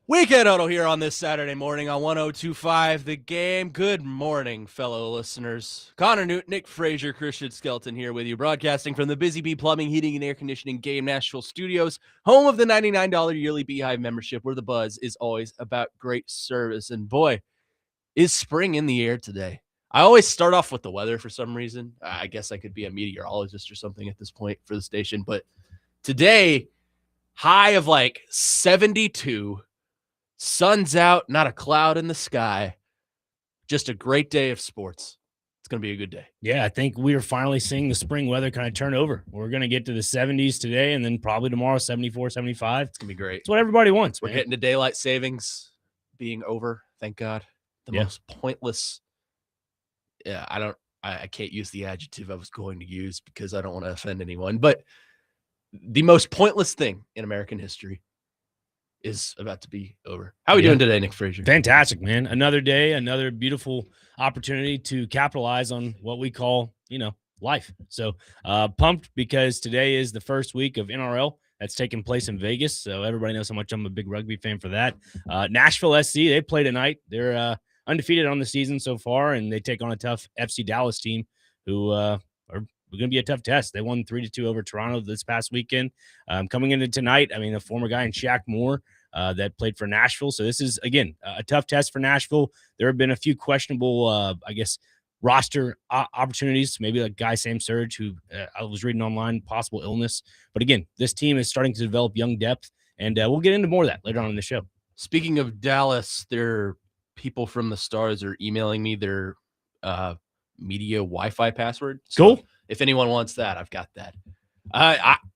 Weekend Huddle here on this Saturday morning on 102.5 The Game. Good morning, fellow listeners. Connor Newt, Nick Frazier, Christian Skelton here with you, broadcasting from the Busy Bee Plumbing, Heating, and Air Conditioning Game Nashville Studios, home of the $99 yearly Beehive membership, where the buzz is always about great service. And boy, is spring in the air today. I always start off with the weather for some reason. I guess I could be a meteorologist or something at this point for the station. But today, high of like 72. Sun's out, not a cloud in the sky. Just a great day of sports. It's going to be a good day. Yeah, I think we are finally seeing the spring weather kind of turn over. We're going to get to the 70s today, and then probably tomorrow, 74, 75. It's going to be great. It's what everybody wants, We're man. getting to daylight savings being over, thank God. The most pointless. Yeah, I can't use the adjective I was going to use because I don't want to offend anyone, but the most pointless thing in American history is about to be over. How are we doing today, Nick Frazier? Fantastic, man. Another day, another beautiful opportunity to capitalize on what we call, life. So pumped because today is the first week of NRL that's taking place in Vegas. So everybody knows how much I'm a big rugby fan for that. Nashville SC, they play tonight. They're undefeated on the season so far, and they take on a tough FC Dallas team who are going to be a tough test. They won 3-2 over Toronto this past weekend. Coming into tonight, a former guy in Shaq Moore that played for Nashville. So this is, again, a tough test for Nashville. There have been a few questionable, roster opportunities. Maybe like guy Sam Surge, who I was reading online, possible illness. But again, this team is starting to develop young depth, and we'll get into more of that later on in the show. Speaking of Dallas, their people from the Stars are emailing me their media Wi-Fi password. So cool. If anyone wants that, I've got that.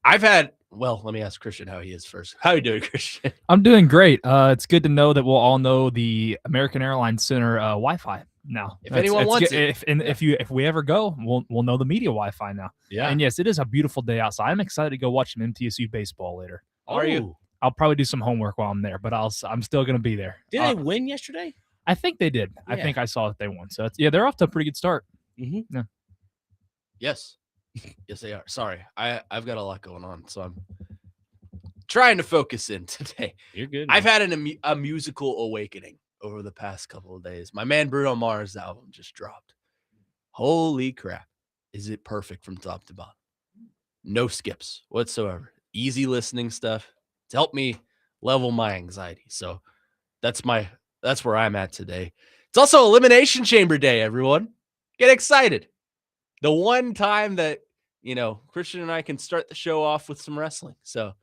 I've had. Well, let me ask Christian how he is first. How are you doing, Christian? I'm doing great. It's good to know that we'll all know the American Airlines Center Wi-Fi now. If anyone wants it, if we ever go, we'll know the media Wi-Fi now. Yeah. And yes, it is a beautiful day outside. I'm excited to go watch some MTSU baseball later. Are you? I'll probably do some homework while I'm there, but I'm still gonna be there. Did they win yesterday? I think they did. Yeah. I think I saw that they won. So they're off to a pretty good start. Mm-hmm. Yeah. Yes. Yes, they are. Sorry, I've got a lot going on, so I'm trying to focus in today. You're good. I've had a musical awakening over the past couple of days. My man Bruno Mars' album just dropped. Holy crap. Is it perfect from top to bottom? No skips whatsoever. Easy listening stuff. It's helped me level my anxiety. So that's where I'm at today. It's also Elimination Chamber Day, everyone. Get excited. The one time that, Christian and I can start the show off with some wrestling. So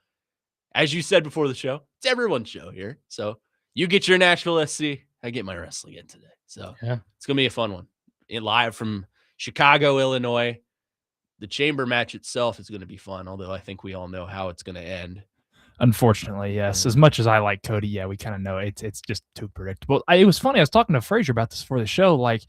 as you said before the show, it's everyone's show here. So you get your Nashville SC, I get my wrestling in today. So It's going to be a fun one. Live from Chicago, Illinois. The chamber match itself is going to be fun, although I think we all know how it's going to end. Unfortunately, yes. As much as I like Cody, we kind of know it's just too predictable. It was funny. I was talking to Frazier about this before the show. Like,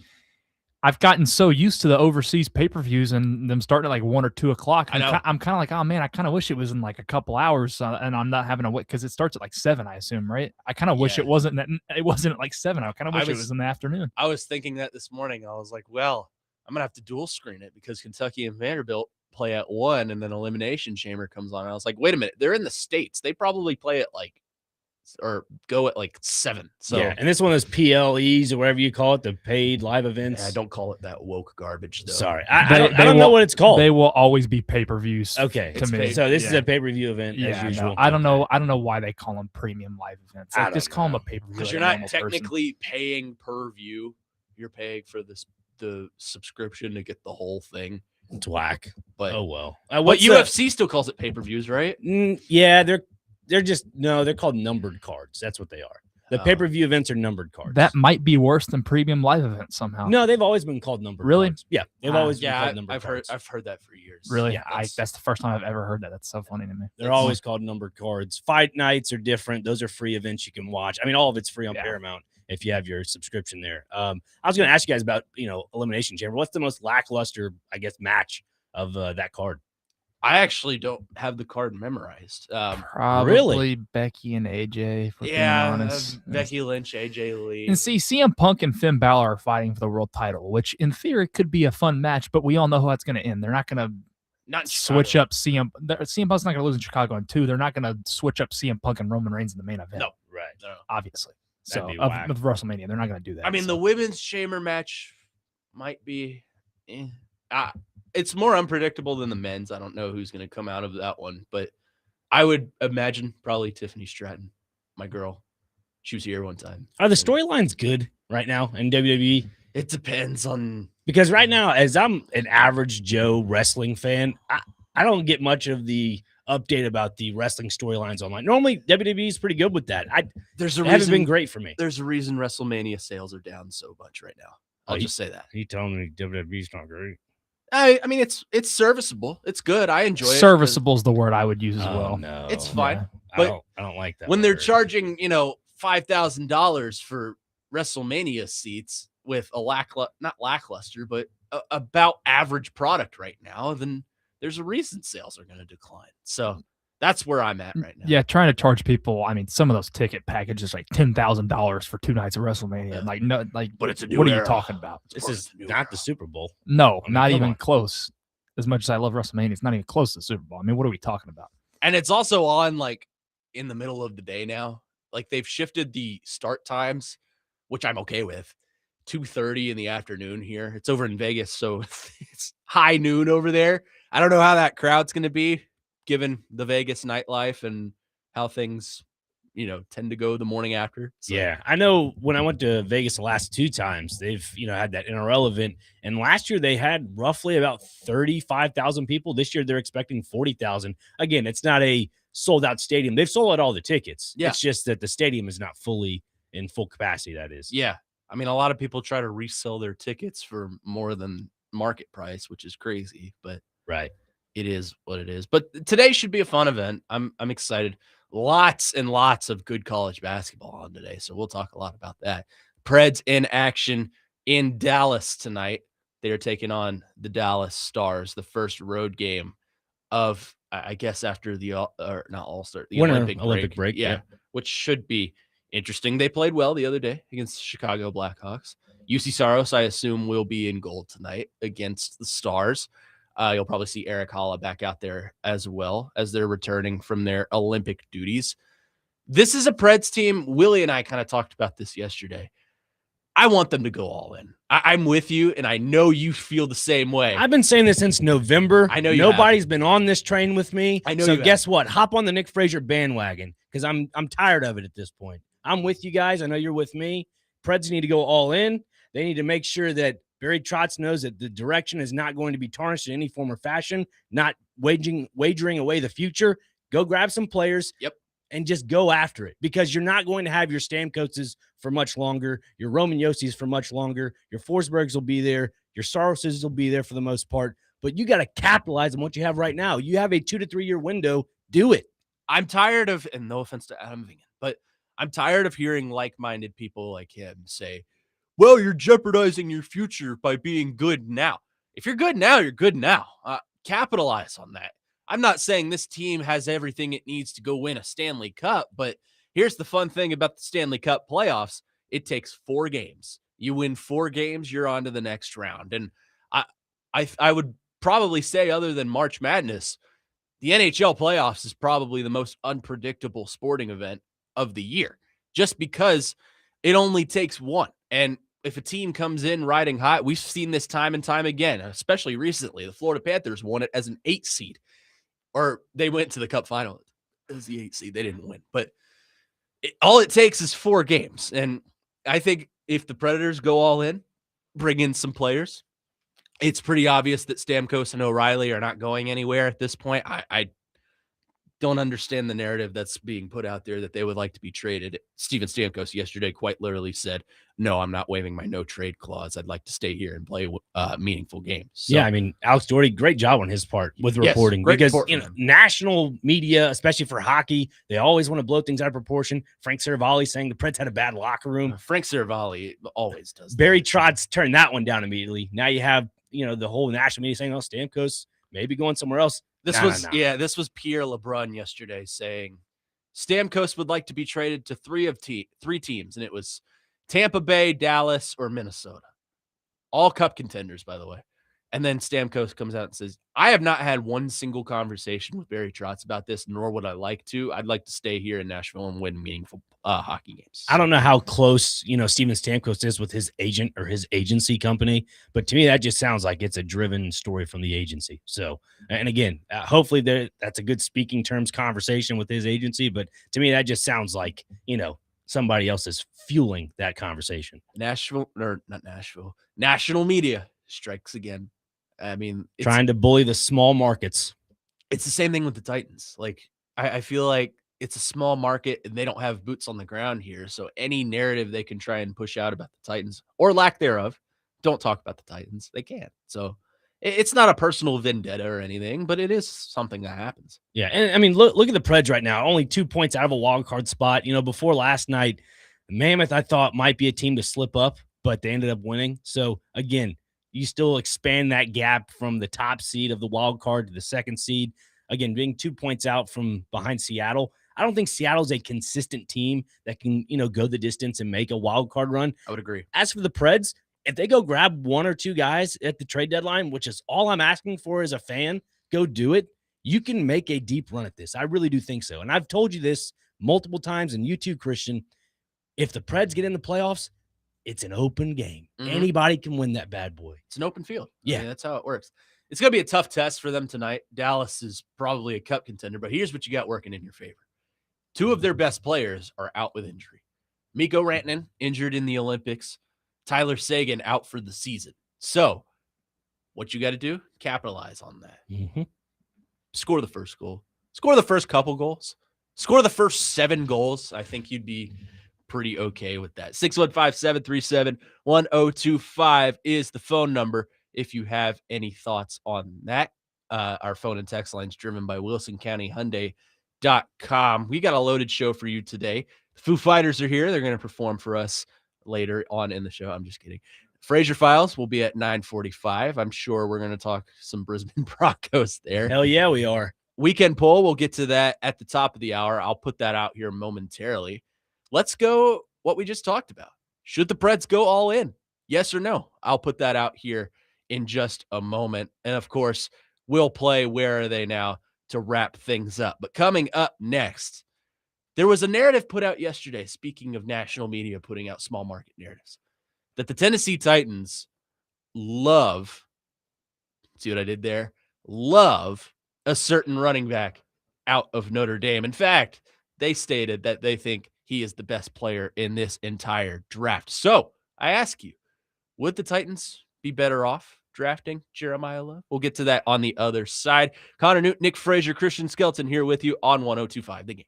I've gotten so used to the overseas pay-per-views and them starting at like 1 or 2 o'clock. I'm kind of like, oh man, I kind of wish it was in like a couple hours and I'm not having to wait because it starts at like 7, I assume, right? I kind of wish it wasn't at like 7. I kind of wish it was in the afternoon. I was thinking that this morning. I was like, well, I'm gonna have to dual screen it because Kentucky and Vanderbilt play at 1, and then Elimination Chamber comes on. And I was like, wait a minute, they're in the States. They probably play at or go at like 7. So yeah, and this one is PLEs or whatever you call it, the paid live events. I don't call it that woke garbage though. Sorry, I don't know what it's called. They will always be pay-per-views. Okay, to me. So this is a pay-per-view event as usual. No, I don't know why they call them premium live events. Like, just call them a pay-per-view. Because you're not technically paying per view. You're paying for the subscription to get the whole thing. It's whack. But oh well. What UFC still calls it pay-per-views, right? Yeah, they're called numbered cards. That's what they are. The pay-per-view events are numbered cards. That might be worse than premium live events somehow. No, they've always been called numbered cards. Yeah, they've always been called numbered cards. I've heard that for years. Really? Yeah, that's the first time I've ever heard that. That's so funny to me. They're always called numbered cards. Fight nights are different. Those are free events you can watch. All of it's free on Paramount if you have your subscription there. I was going to ask you guys about, Elimination Chamber. What's the most lackluster, match of that card? I actually don't have the card memorized. Probably really? Becky and AJ. For being honest. Becky Lynch, AJ Lee. And see, CM Punk and Finn Balor are fighting for the world title, which in theory could be a fun match, but we all know how it's going to end. They're not going to switch up CM. CM Punk's not going to lose in Chicago in 2. They're not going to switch up CM Punk and Roman Reigns in the main event. No, right. No. obviously. That'd So be of, whack. of WrestleMania, they're not going to do that. I mean, so. the women's chamber match might be. It's more unpredictable than the men's. I don't know who's going to come out of that one, but I would imagine probably Tiffany Stratton, my girl. She was here one time. Are the storylines good right now in WWE? It depends on. Because right now, as I'm an average Joe wrestling fan, I don't get much of the update about the wrestling storylines online. Normally, WWE is pretty good with that. There's a They haven't reason. been great for me. There's a reason WrestleMania sales are down so much right now. I'll just say that. You telling me WWE's not great? I mean, it's serviceable. It's good. I enjoy it. Serviceable is the word I would use as Oh, well. no. It's fine. Yeah. But I don't like that. when they're word. charging, $5,000 for WrestleMania seats with a not lackluster, but about average product right now, then there's a reason sales are going to decline. So that's where I'm at right now. Yeah, trying to charge people. I mean, some of those ticket packages like $10,000 for 2 nights of WrestleMania. Yeah. Like no, like But it's a new what are you era. talking about? This is not the Super Bowl. No, I mean, not come even on. close. As much as I love WrestleMania, it's not even close to the Super Bowl. I mean, what are we talking about? And it's also on like in the middle of the day now. Like they've shifted the start times, which I'm okay with. 2:30 in the afternoon here. It's over in Vegas, so it's high noon over there. I don't know how that crowd's going to be given the Vegas nightlife and how things, tend to go the morning after. So. Yeah, I know when I went to Vegas the last 2 times, they've, had that NRL event. And last year they had roughly about 35,000 people. This year they're expecting 40,000. Again, it's not a sold out stadium. They've sold out all the tickets. Yeah. It's just that the stadium is not fully in full capacity. That is. Yeah. I mean, a lot of people try to resell their tickets for more than market price, which is crazy, but Right. it is what it is. But today should be a fun event. I'm excited. Lots and lots of good college basketball on today, so we'll talk a lot about that. Preds in action in Dallas tonight. They are taking on the Dallas Stars, the first road game of, I guess, after the not All-Star, the Olympic break. Yeah, which should be interesting. They played well the other day against the Chicago Blackhawks. UC Saros, I assume, will be in goal tonight against the Stars. You'll probably see Eric Holla back out there as well as they're returning from their Olympic duties. This is a Preds team. Willie and I kind of talked about this yesterday. I want them to go all in. I'm with you, and I know you feel the same way. I've been saying this since November. I know you nobody's been on this train with me. I know So you guess what? Hop on the Nick Frazier bandwagon because I'm tired of it at this point. I'm with you guys. I know you're with me. Preds need to go all in. They need to make sure that Barry Trotz knows that the direction is not going to be tarnished in any form or fashion, not wagering away the future. Go grab some players. Yep. And just go after it because you're not going to have your Stamkoses for much longer, your Roman Yossi's for much longer, your Forsbergs will be there, your Saroses will be there for the most part, but you got to capitalize on what you have right now. You have a 2 to 3 year window. Do it. I'm tired of, and no offense to Adam Vingan, but I'm tired of hearing like-minded people like him say, well, you're jeopardizing your future by being good now. If you're good now, you're good now. Capitalize on that. I'm not saying this team has everything it needs to go win a Stanley Cup, but here's the fun thing about the Stanley Cup playoffs. It takes 4 games. You win 4 games, you're on to the next round. And I would probably say, other than March Madness, the NHL playoffs is probably the most unpredictable sporting event of the year, just because it only takes one. And if a team comes in riding high, we've seen this time and time again, especially recently. The Florida Panthers won it as an 8 seed. Or they went to the Cup final as the 8 seed. They didn't win. But all it takes is 4 games. And I think if the Predators go all in, bring in some players, it's pretty obvious that Stamkos and O'Reilly are not going anywhere at this point. I don't understand the narrative that's being put out there that they would like to be traded. Steven Stamkos yesterday quite literally said, no, I'm not waiving my no trade clause. I'd like to stay here and play meaningful games. So, yeah, I mean, Alex Doherty, great job on his part with reporting because national media, especially for hockey, they always want to blow things out of proportion. Frank Seravalli saying the Preds had a bad locker room. Frank Seravalli always does. Barry Trotz turned that one down immediately. Now you have, the whole national media saying, oh, Stamkos maybe going somewhere else. This was Pierre LeBrun yesterday saying Stamkos would like to be traded to 3 teams, and it was Tampa Bay, Dallas, or Minnesota. All Cup contenders, by the way. And then Stamkos comes out and says, I have not had one single conversation with Barry Trotz about this, nor would I like to. I'd like to stay here in Nashville and win meaningful hockey games. I don't know how close, Steven Stamkos is with his agent or his agency company, but to me, that just sounds like it's a driven story from the agency. So, and again, hopefully that's a good speaking terms conversation with his agency, but to me, that just sounds like, somebody else is fueling that conversation. National media strikes again. I mean, Trying to bully the small markets. It's the same thing with the Titans. Like, I feel like it's a small market and they don't have boots on the ground here. So any narrative they can try and push out about the Titans or lack thereof, don't talk about the Titans. They can't. So it's not a personal vendetta or anything, but it is something that happens. Yeah, and I mean, look at the Preds right now. Only 2 points out of a wild card spot. Before last night, Mammoth I thought might be a team to slip up, but they ended up winning. So again, you still expand that gap from the top seed of the wild card to the second seed. Again, being 2 points out from behind Seattle. I don't think Seattle's a consistent team that can, go the distance and make a wild card run. I would agree. As for the Preds, if they go grab one or two guys at the trade deadline, which is all I'm asking for as a fan, go do it. You can make a deep run at this. I really do think so. And I've told you this multiple times, and you too, Christian. If the Preds get in the playoffs, it's an open game. Mhm. Anybody can win that bad boy. It's an open field. Yeah. I mean, that's how it works. It's going to be a tough test for them tonight. Dallas is probably a cup contender, but here's what you got working in your favor. 2 of their best players are out with injury. Mikko Rantanen, injured in the Olympics. Tyler Seguin out for the season. So what you got to do, capitalize on that. Mm-hmm. Score the first goal. Score the first couple goals. Score the first 7 goals. I think you'd be pretty okay with that. 615-737-1025 is the phone number if you have any thoughts on that. Our phone and text line's driven by WilsonCountyHyundai.com. We got a loaded show for you today. The Foo Fighters are here. They're going to perform for us later on in the show. I'm just kidding. Fraser Files will be at 9:45. I'm sure we're going to talk some Brisbane Broncos there. Hell yeah, we are. Weekend poll, we'll get to that at the top of the hour. I'll put that out here momentarily. Let's go what we just talked about. Should the Preds go all in? Yes or no? I'll put that out here in just a moment. And of course, we'll play Where Are They Now to wrap things up. But coming up next, there was a narrative put out yesterday, speaking of national media putting out small market narratives, that the Tennessee Titans love, see what I did there? Love a certain running back out of Notre Dame. In fact, they stated that they think he is the best player in this entire draft. So I ask you, would the Titans be better off drafting Jeremiah Love? We'll get to that on the other side. Connor Newton, Nick Frazier, Christian Skelton here with you on 102.5 The Game.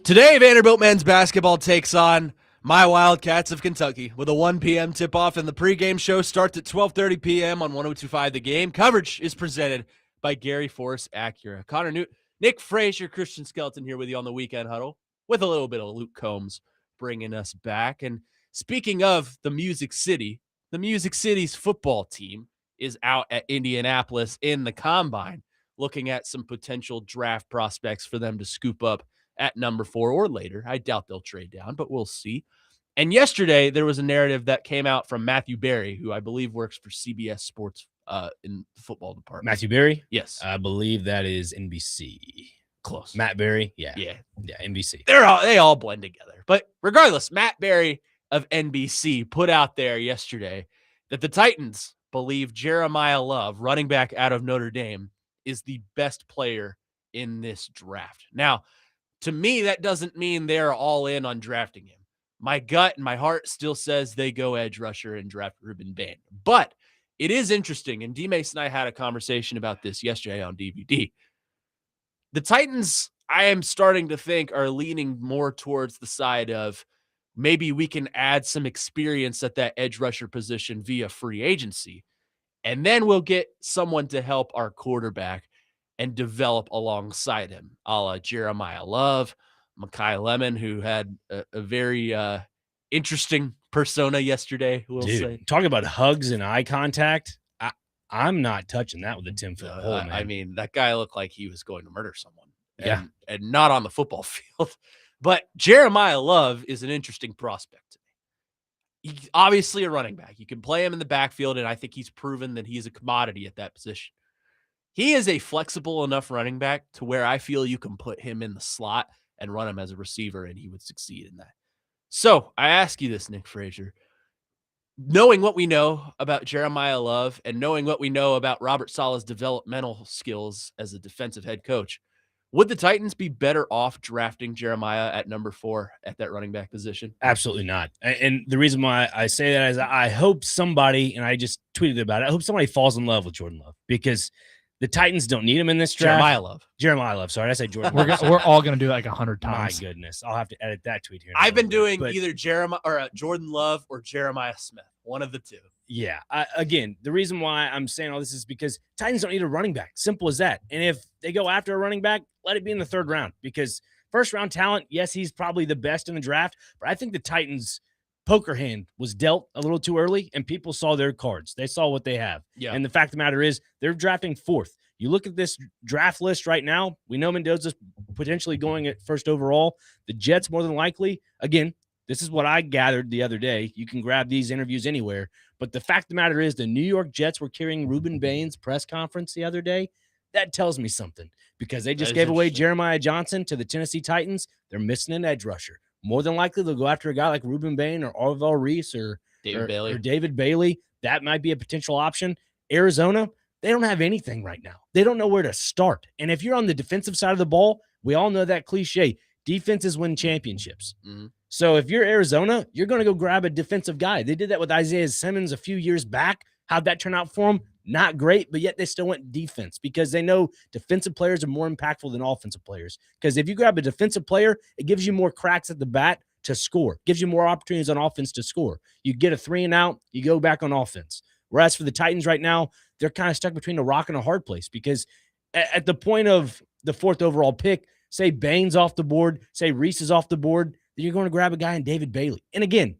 Today, Vanderbilt men's basketball takes on my Wildcats of Kentucky with a 1 p.m. tip-off, and the pregame show starts at 12:30 p.m. on 102.5 The Game. Coverage is presented by Gary Force Acura. Connor Newt, Nick Frazier, Christian Skelton here with you on the Weekend Huddle with a little bit of Luke Combs bringing us back. And speaking of the Music City's football team is out at Indianapolis in the Combine, looking at some potential draft prospects for them to scoop up at number 4 or later. I doubt they'll trade down, but we'll see. And yesterday, there was a narrative that came out from Matthew Berry, who I believe works for CBS Sports in the football department. Matthew Berry? Yes. I believe that is NBC. Close. Matt Berry? Yeah, NBC. They all blend together. But regardless, Matt Berry of NBC put out there yesterday that the Titans believe Jeremiah Love, running back out of Notre Dame, is the best player in this draft. Now, to me, that doesn't mean they're all in on drafting him. My gut and my heart still says they go edge rusher and draft Ruben Bain. But it is interesting, and D-Mace and I had a conversation about this yesterday on DVD. The Titans, I am starting to think, are leaning more towards the side of maybe we can add some experience at that edge rusher position via free agency, and then we'll get someone to help our quarterback and develop alongside him, a la Jeremiah Love, Mekhi Lemon, who had a very interesting persona yesterday, we'll say. Talking about hugs and eye contact, I'm not touching that with a 10-foot pole, man. I mean, that guy looked like he was going to murder someone. And not on the football field. But Jeremiah Love is an interesting prospect to me. He's obviously a running back. You can play him in the backfield, and I think he's proven that he's a commodity at that position. He is a flexible enough running back to where I feel you can put him in the slot and run him as a receiver, and he would succeed in that. So I ask you this, Nick Frazier. Knowing what we know about Jeremiah Love and knowing what we know about Robert Saleh's developmental skills as a defensive head coach, would the Titans be better off drafting Jeremiah at number 4 at that running back position? Absolutely not. And the reason why I say that is I hope somebody, and I just tweeted about it, I hope somebody falls in love with Jordan Love, because the Titans don't need him in this draft. Jeremiah Love. Sorry, I said Jordan Love. We're all going to do it like 100 times. My goodness. I'll have to edit that tweet here. I've been doing either Jordan Love or Jeremiah Smith. One of the two. Yeah. Again, the reason why I'm saying all this is because Titans don't need a running back. Simple as that. And if they go after a running back, let it be in the 3rd round, because first-round talent, yes, he's probably the best in the draft, but I think the Titans' poker hand was dealt a little too early, and people saw their cards. They saw what they have. Yeah. And the fact of the matter is they're drafting 4th. You look at this draft list right now, we know Mendoza's potentially going at 1st overall. The Jets, more than likely, again, this is what I gathered the other day. You can grab these interviews anywhere. But the fact of the matter is the New York Jets were carrying Ruben Bain's press conference the other day. That tells me something, because they just gave away Jeremiah Johnson to the Tennessee Titans. They're missing an edge rusher. More than likely, they'll go after a guy like Ruben Bain or Orville Reese or David Bailey. That might be a potential option. Arizona, they don't have anything right now. They don't know where to start. And if you're on the defensive side of the ball, we all know that cliche. Defenses win championships. Mm-hmm. So if you're Arizona, you're going to go grab a defensive guy. They did that with Isaiah Simmons a few years back. How'd that turn out for them? Not great, but yet they still went defense, because they know defensive players are more impactful than offensive players. Because if you grab a defensive player, it gives you more cracks at the bat to score, gives you more opportunities on offense to score. You get a 3 and out, you go back on offense. Whereas for the Titans right now, they're kind of stuck between a rock and a hard place, because at the point of the 4th overall pick, say Bain's off the board, say Reese is off the board, then you're going to grab a guy in David Bailey. And again,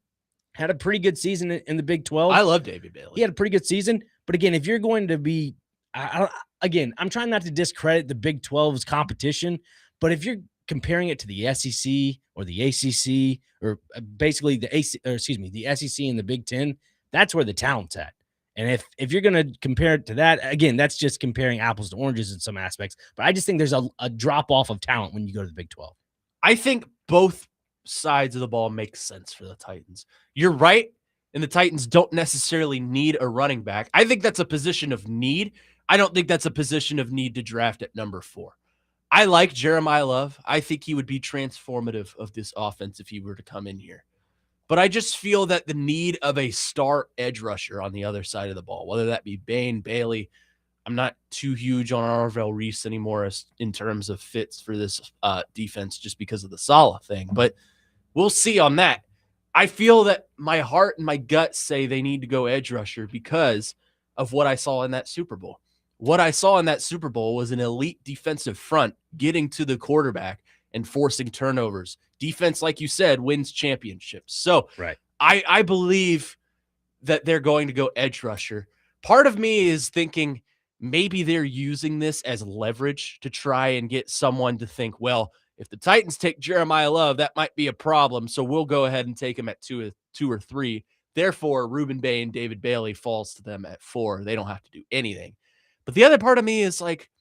had a pretty good season in the Big 12. I love David Bailey. He had a pretty good season. But again, if you're going to be, I'm trying not to discredit the Big 12's competition, but if you're comparing it to the SEC or the ACC, or basically the SEC and the Big 10, that's where the talent's at. And if you're going to compare it to that, again, that's just comparing apples to oranges in some aspects. But I just think there's a drop-off of talent when you go to the Big 12. I think both sides of the ball make sense for the Titans. You're right, and the Titans don't necessarily need a running back. I think that's a position of need. I don't think that's a position of need to draft at number 4. I like Jeremiah Love. I think he would be transformative of this offense if he were to come in here. But I just feel that the need of a star edge rusher on the other side of the ball, whether that be Bain, Bailey, I'm not too huge on Arvell Reese anymore in terms of fits for this defense just because of the Saleh thing, but we'll see on that. I feel that my heart and my gut say they need to go edge rusher because of what I saw in that Super Bowl. What I saw in that Super Bowl was an elite defensive front getting to the quarterback and forcing turnovers. Defense, like you said, wins championships. So Right. I believe that they're going to go edge rusher. Part of me is thinking maybe they're using this as leverage to try and get someone to think, well, if the Titans take Jeremiah Love, that might be a problem. So we'll go ahead and take him at two or three. Therefore, Reuben Bay and David Bailey falls to them at 4. They don't have to do anything. But the other part of me is like,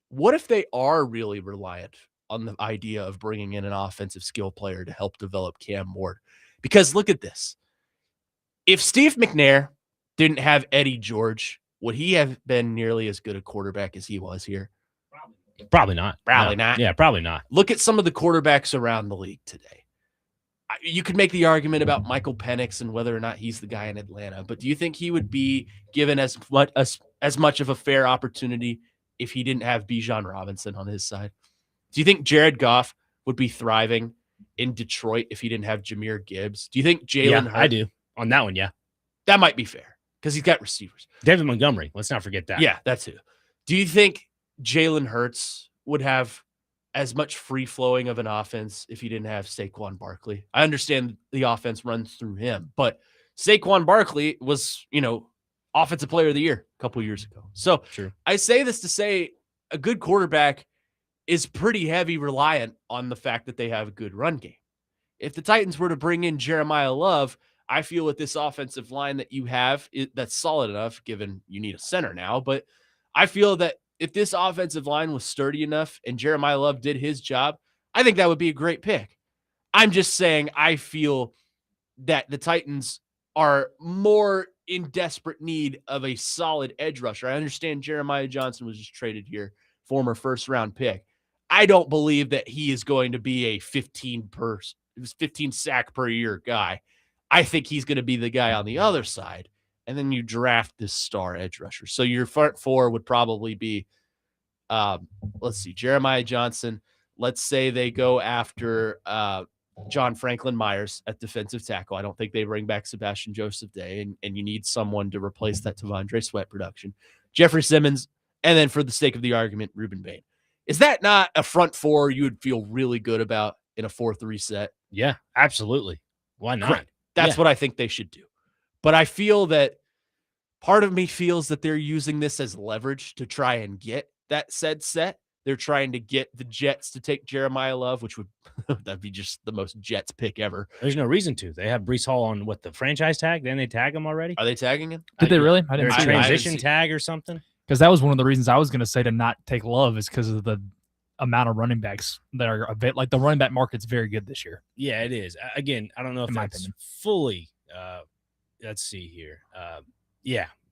what if they are really reliant on the idea of bringing in an offensive skill player to help develop Cam Ward? Because look at this. If Steve McNair didn't have Eddie George, would he have been nearly as good a quarterback as he was here? Probably not. Probably No. not. Yeah, probably not. Look at some of the quarterbacks around the league today. You could make the argument about Michael Penix and whether or not he's the guy in Atlanta, but do you think he would be given as much of a fair opportunity if he didn't have Bijan Robinson on his side? Do you think Jared Goff would be thriving in Detroit if he didn't have Jahmyr Gibbs? Do you think Jalen Hurts? I do. On that one, yeah. That might be fair because he's got receivers. David Montgomery. Let's not forget that. Yeah, that's who. Do you think Jalen Hurts would have as much free-flowing of an offense if he didn't have Saquon Barkley? I understand the offense runs through him, but Saquon Barkley was, offensive player of the year a couple years ago. So True. I say this to say a good quarterback is pretty heavy reliant on the fact that they have a good run game. If the Titans were to bring in Jeremiah Love, I feel with this offensive line that you have, that's solid enough, given you need a center now. But I feel that if this offensive line was sturdy enough and Jeremiah Love did his job, I think that would be a great pick. I'm just saying I feel that the Titans are more in desperate need of a solid edge rusher. I understand Jeremiah Johnson was just traded here, former first-round pick. I don't believe that he is going to be a 15 sack per year guy. I think he's going to be the guy on the other side, and then you draft this star edge rusher. So your front 4 would probably be, Jeremiah Johnson. Let's say they go after John Franklin Myers at defensive tackle. I don't think they bring back Sebastian Joseph Day, and you need someone to replace that Tavondre Sweat production. Jeffrey Simmons, and then for the sake of the argument, Reuben Bain. Is that not a front 4 you would feel really good about in a 4-3 set? Yeah, absolutely. Why not? Great. That's what I think they should do. But I feel that part of me feels that they're using this as leverage to try and get that said set. They're trying to get the Jets to take Jeremiah Love, which would that'd be just the most Jets pick ever. There's no reason to. They have Breece Hall on the franchise tag? Didn't they tag him already? Are they tagging him? Did they really? I Their didn't see that. transition tag or something? Because that was one of the reasons I was going to say to not take Love is because of the amount of running backs that are a bit like the running back market's very good this year. Yeah, it is. Again, I don't know if In my that's opinion. fully. Let's see here.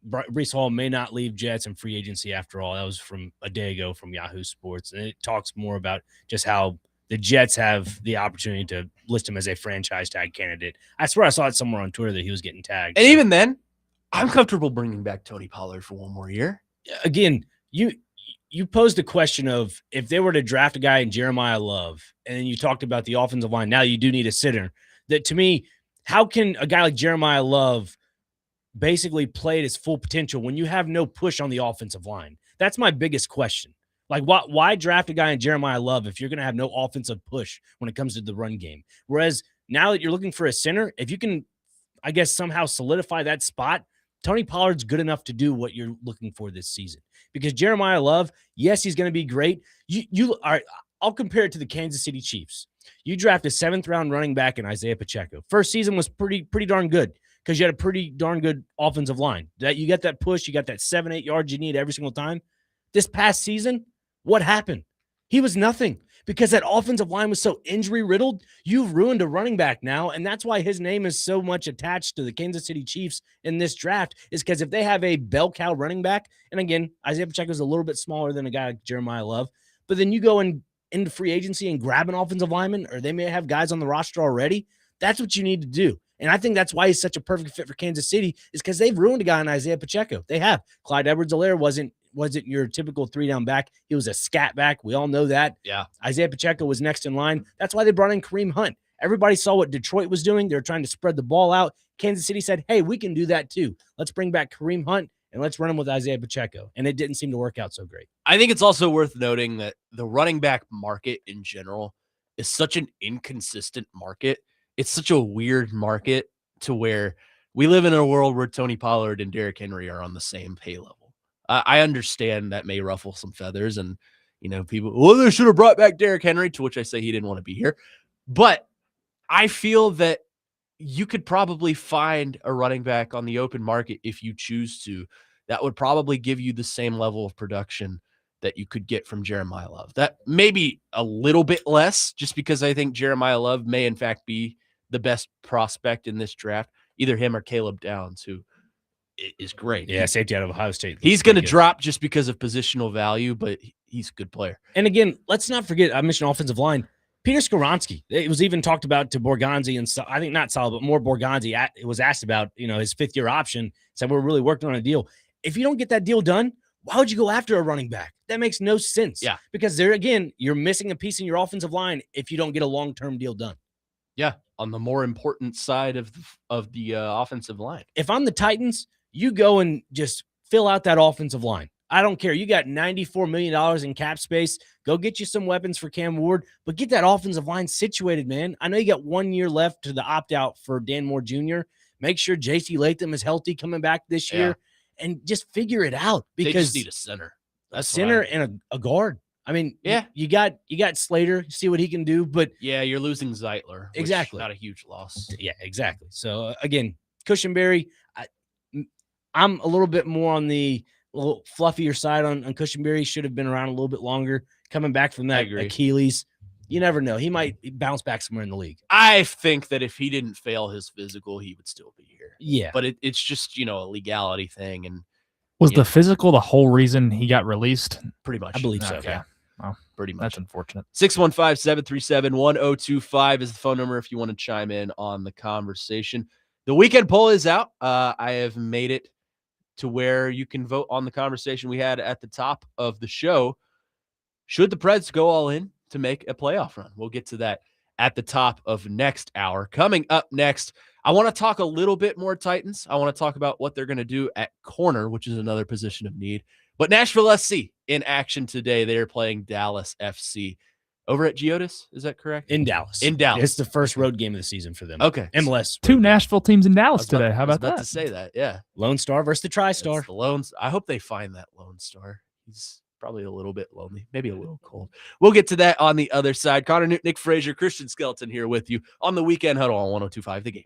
Breece Hall may not leave Jets in free agency after all. That was from a day ago from Yahoo Sports, and it talks more about just how the Jets have the opportunity to list him as a franchise tag candidate. I swear I saw it somewhere on Twitter that he was getting tagged. And even then, I'm comfortable bringing back Tony Pollard for one more year. Again, you posed the question of if they were to draft a guy in Jeremiah Love, and then you talked about the offensive line. Now you do need a center. That to me, how can a guy like Jeremiah Love basically play at his full potential when you have no push on the offensive line? That's my biggest question. Like, why draft a guy in Jeremiah Love if you're going to have no offensive push when it comes to the run game? Whereas now that you're looking for a center, if you can, I guess, somehow solidify that spot, Tony Pollard's good enough to do what you're looking for this season. Because Jeremiah Love, yes, he's going to be great. I'll compare it to the Kansas City Chiefs. You draft a 7th-round running back in Isaiah Pacheco. First season was pretty darn good because you had a pretty darn good offensive line. That you got that push, you got that 7-8 yards you need every single time. This past season, what happened? He was nothing because that offensive line was so injury-riddled. You've ruined a running back now, and that's why his name is so much attached to the Kansas City Chiefs in this draft, is because if they have a bell cow running back, and again, Isaiah Pacheco is a little bit smaller than a guy like Jeremiah Love, but then you go into free agency and grab an offensive lineman, or they may have guys on the roster already. That's what you need to do. And I think that's why he's such a perfect fit for Kansas City, is because they've ruined a guy in Isaiah Pacheco. They have. Clyde Edwards-Helaire wasn't wasn't your typical 3-down back. He was a scat back. We all know that. Yeah. Isaiah Pacheco was next in line. That's why they brought in Kareem Hunt. Everybody saw what Detroit was doing. They were trying to spread the ball out. Kansas City said, hey, we can do that too. Let's bring back Kareem Hunt and let's run him with Isaiah Pacheco. And it didn't seem to work out so great. I think it's also worth noting that the running back market in general is such an inconsistent market. It's such a weird market to where we live in a world where Tony Pollard and Derrick Henry are on the same pay level. I understand that may ruffle some feathers, and people, well, they should have brought back Derrick Henry, to which I say he didn't want to be here. But I feel that you could probably find a running back on the open market if you choose to. That would probably give you the same level of production that you could get from Jeremiah Love. That maybe a little bit less, just because I think Jeremiah Love may in fact be the best prospect in this draft, either him or Caleb Downs, who is great. Yeah, safety out of Ohio State. He's going to drop just because of positional value, but he's a good player. And again, let's not forget, I mentioned offensive line. Peter Skoronski, it was even talked about to Borgonzi, and so, I think not Sal, but more Borgonzi. It was asked about, his fifth-year option. Said we're really working on a deal. If you don't get that deal done, why would you go after a running back? That makes no sense. Yeah, because there again, you're missing a piece in your offensive line if you don't get a long-term deal done. Yeah, on the more important side of the offensive line. If I'm the Titans, you go and just fill out that offensive line. I don't care. You got $94 million in cap space. Go get you some weapons for Cam Ward, but get that offensive line situated, man. I know you got 1 year left to the opt-out for Dan Moore Jr. Make sure J.C. Latham is healthy coming back this year, and just figure it out. Because they just need a center. A center and a guard. I mean, yeah, you got Slater, see what he can do, but yeah, you're losing Zeitler. Exactly. Not a huge loss. Yeah, exactly. So again, Cushenberry, I'm a little bit more on the little fluffier side on Cushenberry. Should have been around a little bit longer. Coming back from that Achilles, you never know. He might bounce back somewhere in the league. I think that if he didn't fail his physical, he would still be here. Yeah. But it's just, a legality thing. And was the physical the whole reason he got released? Pretty much. I believe so. Okay. Yeah. Well, pretty much. That's unfortunate. 615-737-1025 is the phone number if you want to chime in on the conversation. The weekend poll is out. I have made it to where you can vote on the conversation we had at the top of the show. Should the Preds go all in to make a playoff run? We'll get to that at the top of next hour. Coming up next, I want to talk a little bit more Titans. I want to talk about what they're going to do at corner, which is another position of need. But Nashville SC in action today. They're playing Dallas FC over at Geodis. Is that correct? In Dallas. In Dallas. It's the first road game of the season for them. Okay. MLS. Two Nashville teams in Dallas today. How about I was about that? to say that. Yeah. Lone Star versus the TriStar. The Lones. I hope they find that Lone Star. He's probably a little bit lonely, maybe a little cold. We'll get to that on the other side. Connor Newton, Nick Frazier, Christian Skelton here with you on the Weekend Huddle on 102.5 The Game.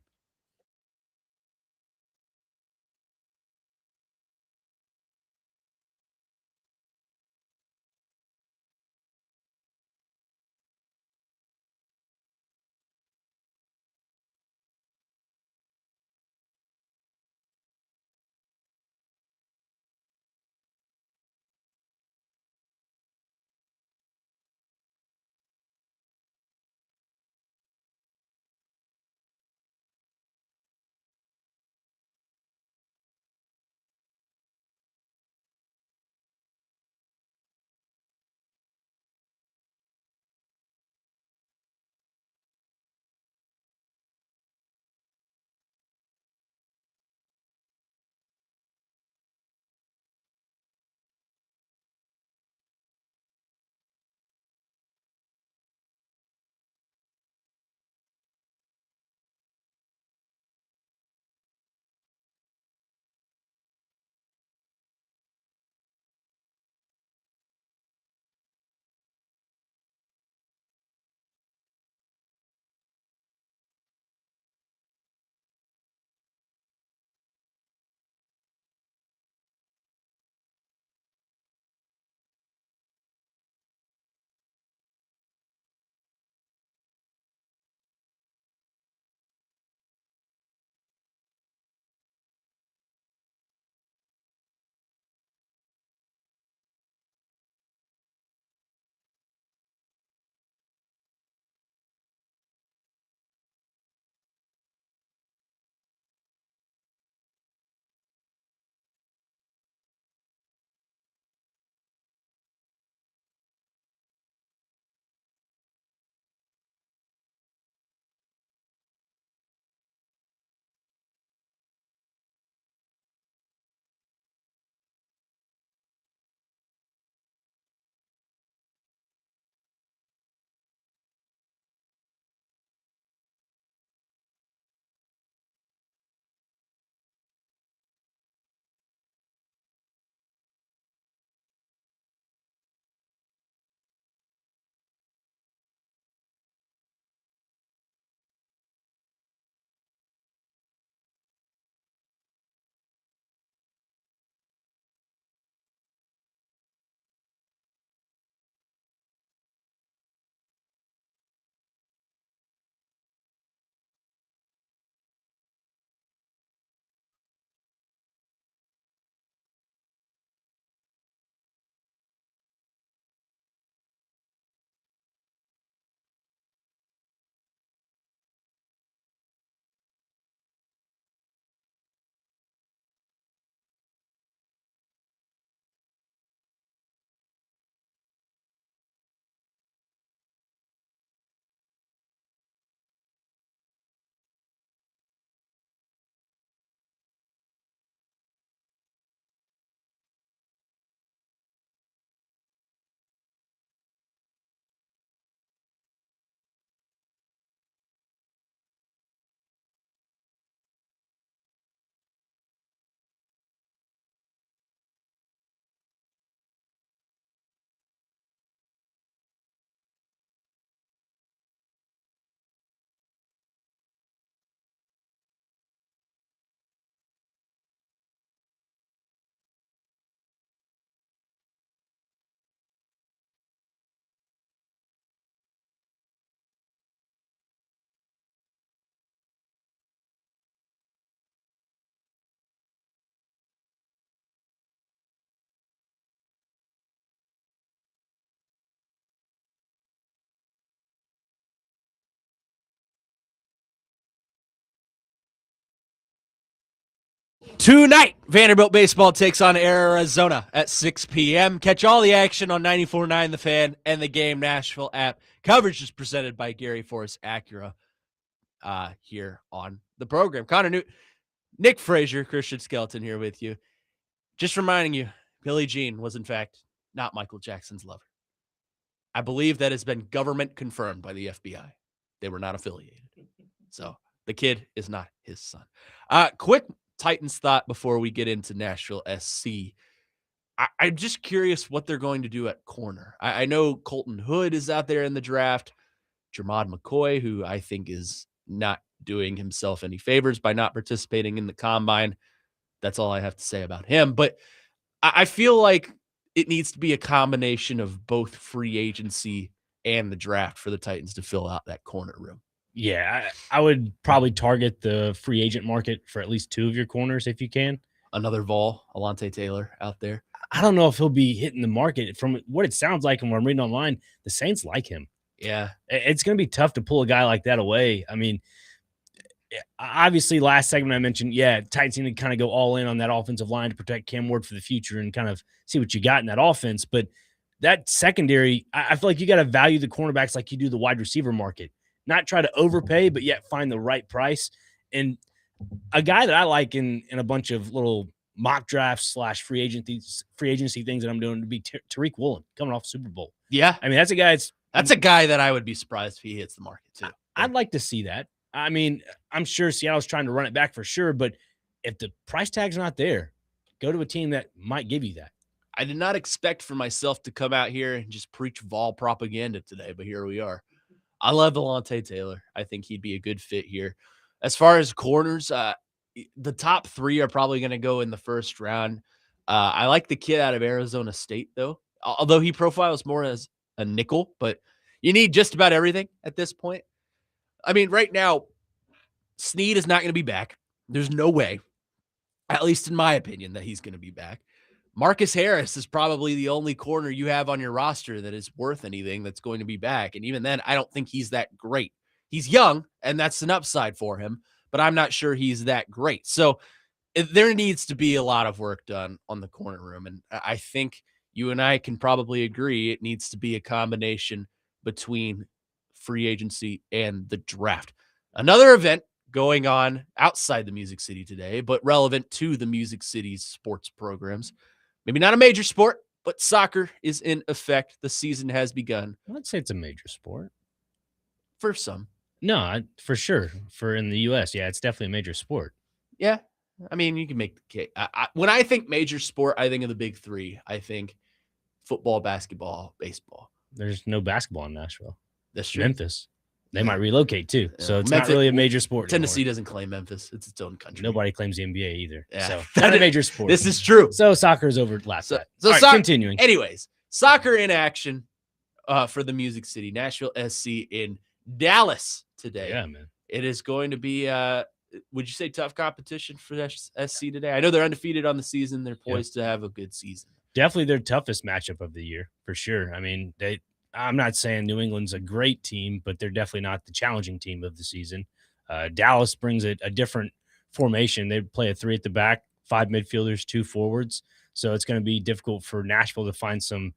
Tonight, Vanderbilt baseball takes on Arizona at 6 p.m. Catch all the action on 94.9 The Fan and the Game Nashville app. Coverage is presented by Gary Forrest Acura here on the program. Connor Newt, Nick Frazier, Christian Skelton here with you. Just reminding you, Billie Jean was in fact not Michael Jackson's lover. I believe that has been government confirmed by the FBI. They were not affiliated. So the kid is not his son. Quick Titans thought before we get into Nashville SC. I'm just curious what they're going to do at corner. I know Colton Hood is out there in the draft. Jermod McCoy, who I think is not doing himself any favors by not participating in the combine. That's all I have to say about him. But I feel like it needs to be a combination of both free agency and the draft for the Titans to fill out that corner room. Yeah, I would probably target the free agent market for at least two of your corners if you can. Another Vol, Alontae Taylor out there. I don't know if he'll be hitting the market. From what it sounds like and what I'm reading online, the Saints like him. Yeah. It's going to be tough to pull a guy like that away. I mean, obviously last segment I mentioned, Titans need to kind of go all in on that offensive line to protect Cam Ward for the future and kind of see what you got in that offense. But that secondary, I feel like you got to value the cornerbacks like you do the wide receiver market. Not try to overpay, but yet find the right price. And a guy that I like in a bunch of little mock drafts / free agency things that I'm doing to be Tariq Woolen coming off Super Bowl. Yeah. I mean, that's a guy that's a guy that I would be surprised if he hits the market too. I'd like to see that. I mean, I'm sure Seattle's trying to run it back for sure, but if the price tag's not there, go to a team that might give you that. I did not expect for myself to come out here and just preach Vol propaganda today, but here we are. I love Alontae Taylor. I think he'd be a good fit here. As far as corners, the top three are probably going to go in the first round. I like the kid out of Arizona State, though, although he profiles more as a nickel, but you need just about everything at this point. I mean, right now, Snead is not going to be back. There's no way, at least in my opinion, that he's going to be back. Marcus Harris is probably the only corner you have on your roster that is worth anything that's going to be back. And even then, I don't think he's that great. He's young, and that's an upside for him, but I'm not sure he's that great. So there needs to be a lot of work done on the corner room. And I think you and I can probably agree it needs to be a combination between free agency and the draft. Another event going on outside the Music City today, but relevant to the Music City's sports programs. Maybe not a major sport, but soccer is in effect. The season has begun. I'd say it's a major sport. For some. No, for sure. For in the U.S., it's definitely a major sport. Yeah. I mean, you can make the case. When I think major sport, I think of the big three. I think football, basketball, baseball. There's no basketball in Nashville. That's true. Memphis. They might relocate too. So it's Memphis, not really a major sport. Tennessee anymore. doesn't claim Memphis. It's its own country. Nobody claims the NBA either. Yeah. So not a major sport. This is true. So soccer's overlapped. So All right, continuing. Anyways, soccer in action for the Music City. Nashville SC in Dallas today. Yeah, man. It is going to be, would you say, tough competition for SC today? I know they're undefeated on the season. They're poised to have a good season. Definitely their toughest matchup of the year, for sure. I mean, I'm not saying New England's a great team, but they're definitely not the challenging team of the season. Dallas brings a different formation. They play a 3 at the back, 5 midfielders, 2 forwards. So it's going to be difficult for Nashville to find some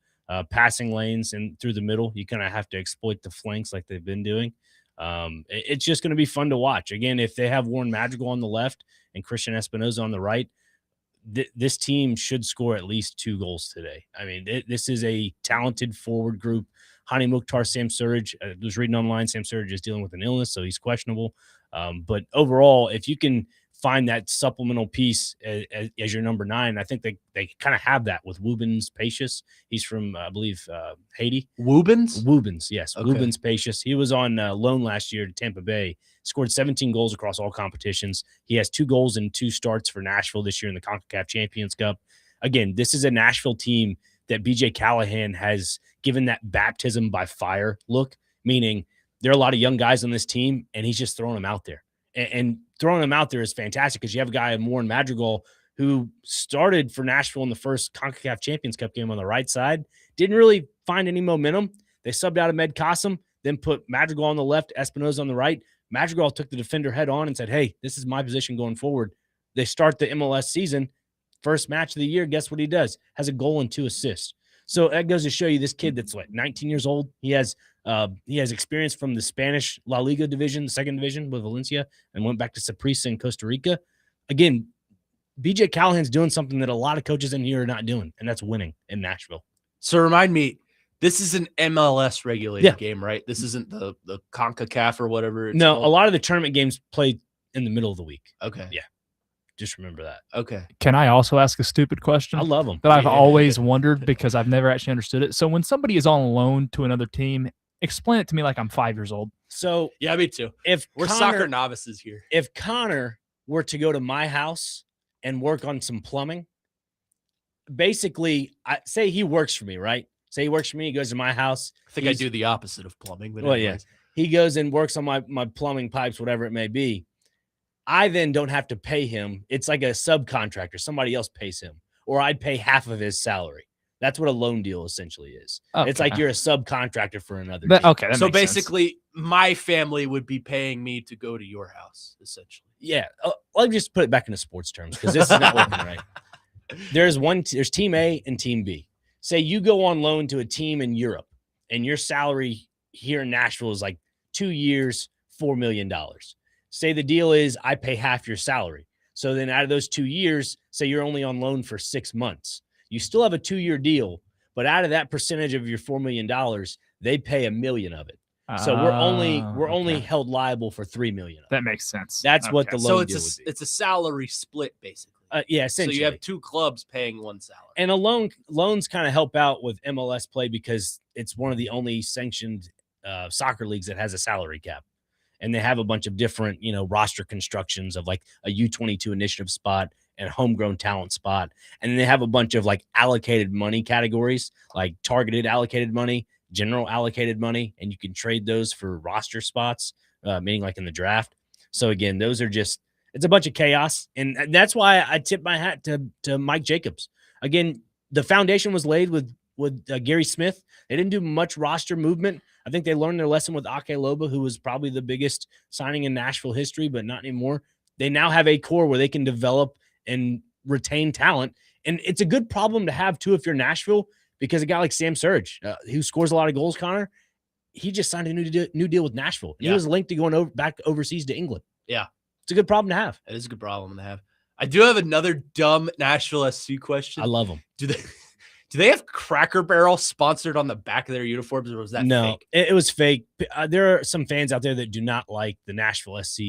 passing lanes and through the middle. You kind of have to exploit the flanks like they've been doing. It's just going to be fun to watch. Again, if they have Warren Madrigal on the left and Christian Espinoza on the right, this team should score at least 2 goals today. I mean, this is a talented forward group. Hani Mukhtar, Sam Surridge, I was reading online, Sam Surridge is dealing with an illness, so he's questionable. But overall, if you can find that supplemental piece as your number 9, I think they kind of have that with Woobens Pacious. He's from, I believe, Haiti. Woobens, yes. Okay. Woobens Pacious. He was on loan last year to Tampa Bay, scored 17 goals across all competitions. He has 2 goals and 2 starts for Nashville this year in the CONCACAF Champions Cup. Again, this is a Nashville team that BJ Callahan has given that baptism by fire look, meaning there are a lot of young guys on this team, and he's just throwing them out there. And throwing them out there is fantastic because you have a guy, Warren Madrigal, who started for Nashville in the first CONCACAF Champions Cup game on the right side, didn't really find any momentum. They subbed out Ahmed Qasim, then put Madrigal on the left, Espinoza on the right. Madrigal took the defender head on and said, hey, this is my position going forward. they start the MLS season, first match of the year, guess what he does? Has a goal and 2 assists. So that goes to show you this kid that's like 19 years old. He has experience from the Spanish La Liga division, the second division with Valencia, and went back to Saprissa in Costa Rica. Again, BJ Callahan's doing something that a lot of coaches in here are not doing, and that's winning in Nashville. So remind me, this is an MLS regulated game, right? This isn't the CONCACAF or whatever it's called? A lot of the tournament games played in the middle of the week. Okay. Yeah. Just remember that. Okay. Can I also ask a stupid question? I love them. That I've always wondered because I've never actually understood it. So when somebody is on loan to another team, explain it to me like I'm 5 years old. So yeah, me too. If we're soccer novices here. If Connor were to go to my house and work on some plumbing, basically, say he works for me, right? Say he works for me, he goes to my house. I think I do the opposite of plumbing. But yeah. He goes and works on my plumbing pipes, whatever it may be. I then don't have to pay him. It's like a subcontractor. Somebody else pays him. Or I'd pay half of his salary. That's what a loan deal essentially is. Okay. It's like you're a subcontractor for another team. Okay, so basically, my family would be paying me to go to your house, essentially. Yeah. Let me just put it back into sports terms because this is not working right. There's team A and team B. Say you go on loan to a team in Europe, and your salary here in Nashville is like 2 years, $4 million. Say the deal is I pay half your salary. So then out of those 2 years, say you're only on loan for 6 months. You still have a 2-year deal, but out of that percentage of your $4 million, they pay $1 million of it. So we're only held liable for $3 million. That makes sense. That's what the loan deal would be. It's a salary split, basically. Yeah, essentially. So you have 2 clubs paying one salary. And loans kind of help out with MLS play because it's one of the only sanctioned soccer leagues that has a salary cap. And they have a bunch of different, roster constructions of like a U22 initiative spot and homegrown talent spot. And then they have a bunch of like allocated money categories, like targeted allocated money, general allocated money, and you can trade those for roster spots, meaning like in the draft. So again, those are just, it's a bunch of chaos. And that's why I tip my hat to Mike Jacobs. Again, the foundation was laid with Gary Smith. They didn't do much roster movement. I think they learned their lesson with Ake Loba, who was probably the biggest signing in Nashville history, but not anymore. They now have a core where they can develop and retain talent. And it's a good problem to have, too, if you're Nashville, because a guy like Sam Surge, who scores a lot of goals, Connor, he just signed a new deal with Nashville. And he was linked to going back overseas to England. Yeah. It's a good problem to have. It is a good problem to have. I do have another dumb Nashville SC question. I love them. Do they have Cracker Barrel sponsored on the back of their uniforms, or was that fake? It was fake. There are some fans out there that do not like the Nashville SC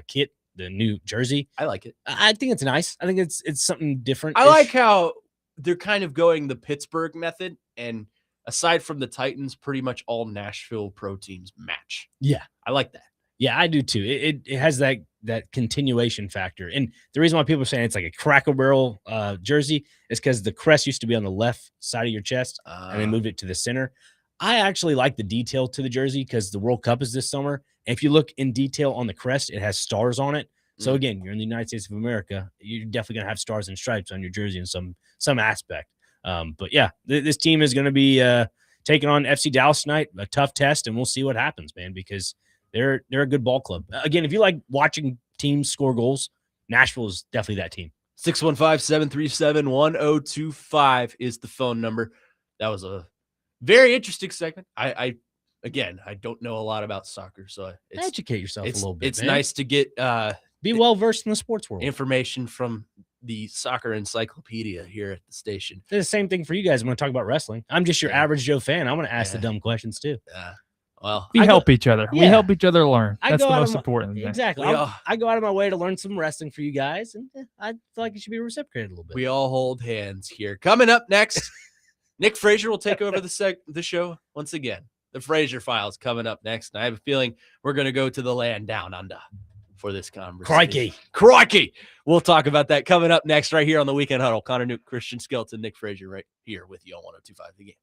kit, the new jersey. I like it. I think it's nice. I think it's something different. I like how they're kind of going the Pittsburgh method, and aside from the Titans, pretty much all Nashville pro teams match. Yeah. I like that. Yeah, I do too. It has that continuation factor. And the reason why people are saying it's like a Cracker Barrel jersey is because the crest used to be on the left side of your chest and they moved it to the center. I actually like the detail to the jersey because the World Cup is this summer. And if you look in detail on the crest, it has stars on it. So again, you're in the United States of America. You're definitely going to have stars and stripes on your jersey in some aspect. But yeah, this team is going to be taking on FC Dallas tonight, a tough test, and we'll see what happens, man, because they're a good ball club. Again, if you like watching teams score goals, Nashville is definitely that team. 615-737-1025 is the phone number. That was a very interesting segment. I don't know a lot about soccer, so educate yourself a little bit. It's nice to get be well versed in the sports world. Information from the soccer encyclopedia here at the station. It's the same thing for you guys when I talk about wrestling. I'm just your average Joe fan. I'm going to ask the dumb questions too. Well, we help each other. We help each other learn. That's the most important thing. Exactly. I go out of my way to learn some wrestling for you guys, and I feel like it should be reciprocated a little bit. We all hold hands here. Coming up next, Nick Frazier will take over the show once again. The Frazier Files coming up next, and I have a feeling we're going to go to the land down under for this conversation. Crikey! We'll talk about that coming up next right here on the Weekend Huddle. Connor Newt, Christian Skelton, Nick Frazier right here with you on 102.5 The Game.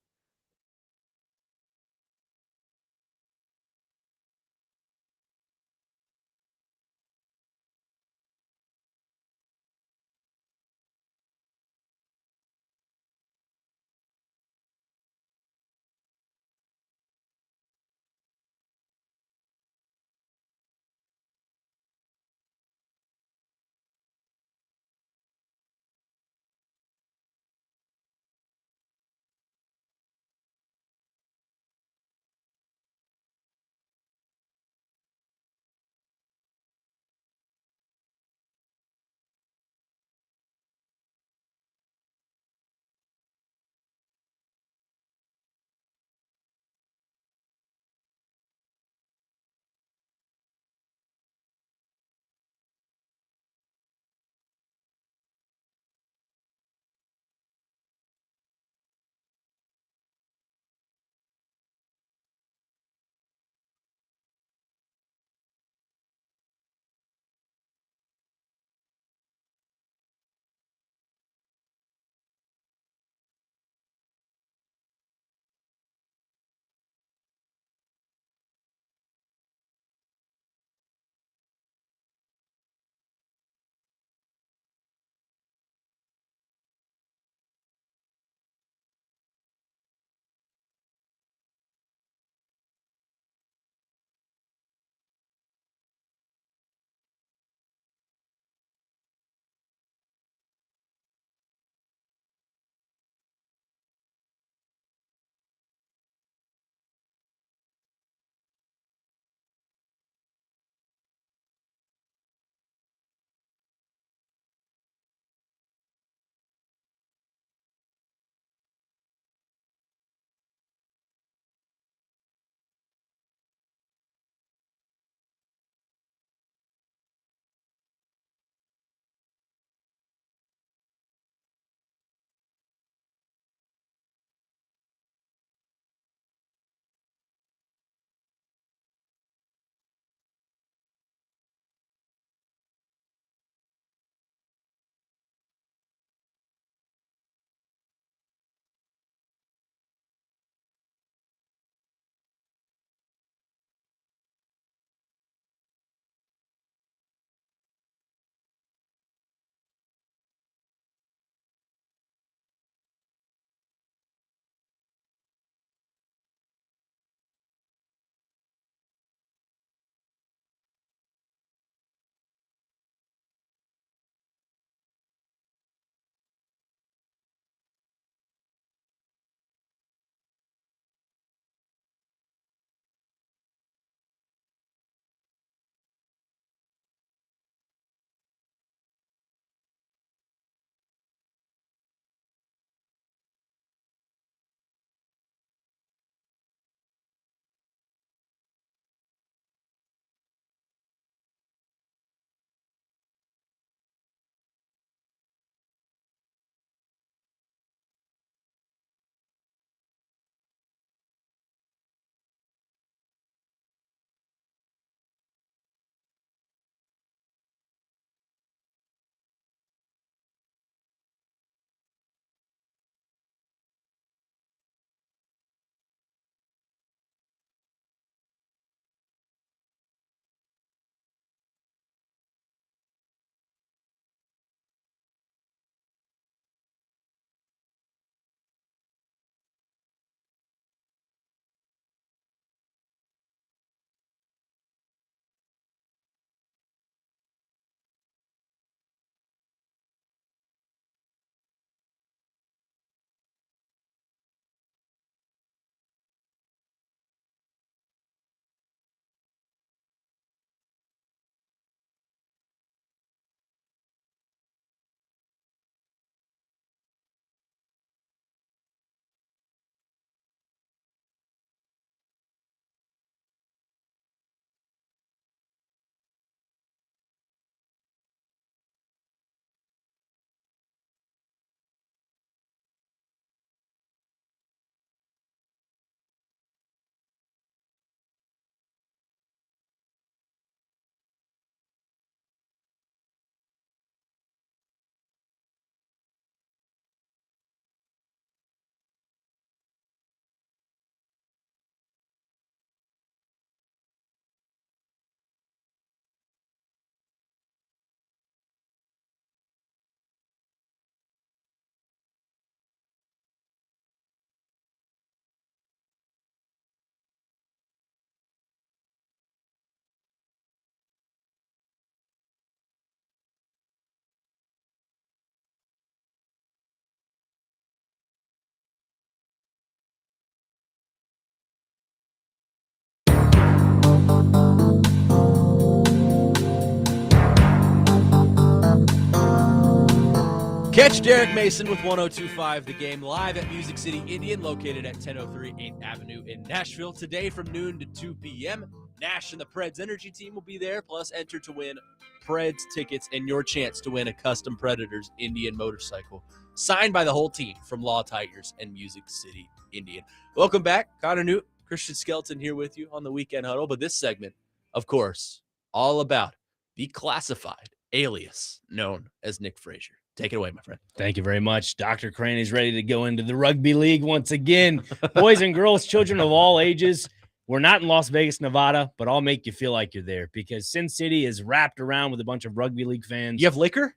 Catch Derek Mason with 102.5 The Game live at Music City Indian, located at 1003 8th Avenue in Nashville. Today from noon to 2 p.m., Nash and the Preds Energy Team will be there, plus enter to win Preds tickets and your chance to win a custom Predators Indian motorcycle signed by the whole team from Law Tigers and Music City Indian. Welcome back. Connor Newt, Christian Skelton here with you on the Weekend Huddle. But this segment, of course, all about the classified alias known as Nick Frazier. Take it away, my friend. Thank you very much. Dr. Crane is ready to go into the rugby league once again. Boys and girls, children of all ages, we're not in Las Vegas, Nevada, but I'll make you feel like you're there because Sin City is wrapped around with a bunch of rugby league fans. You have liquor?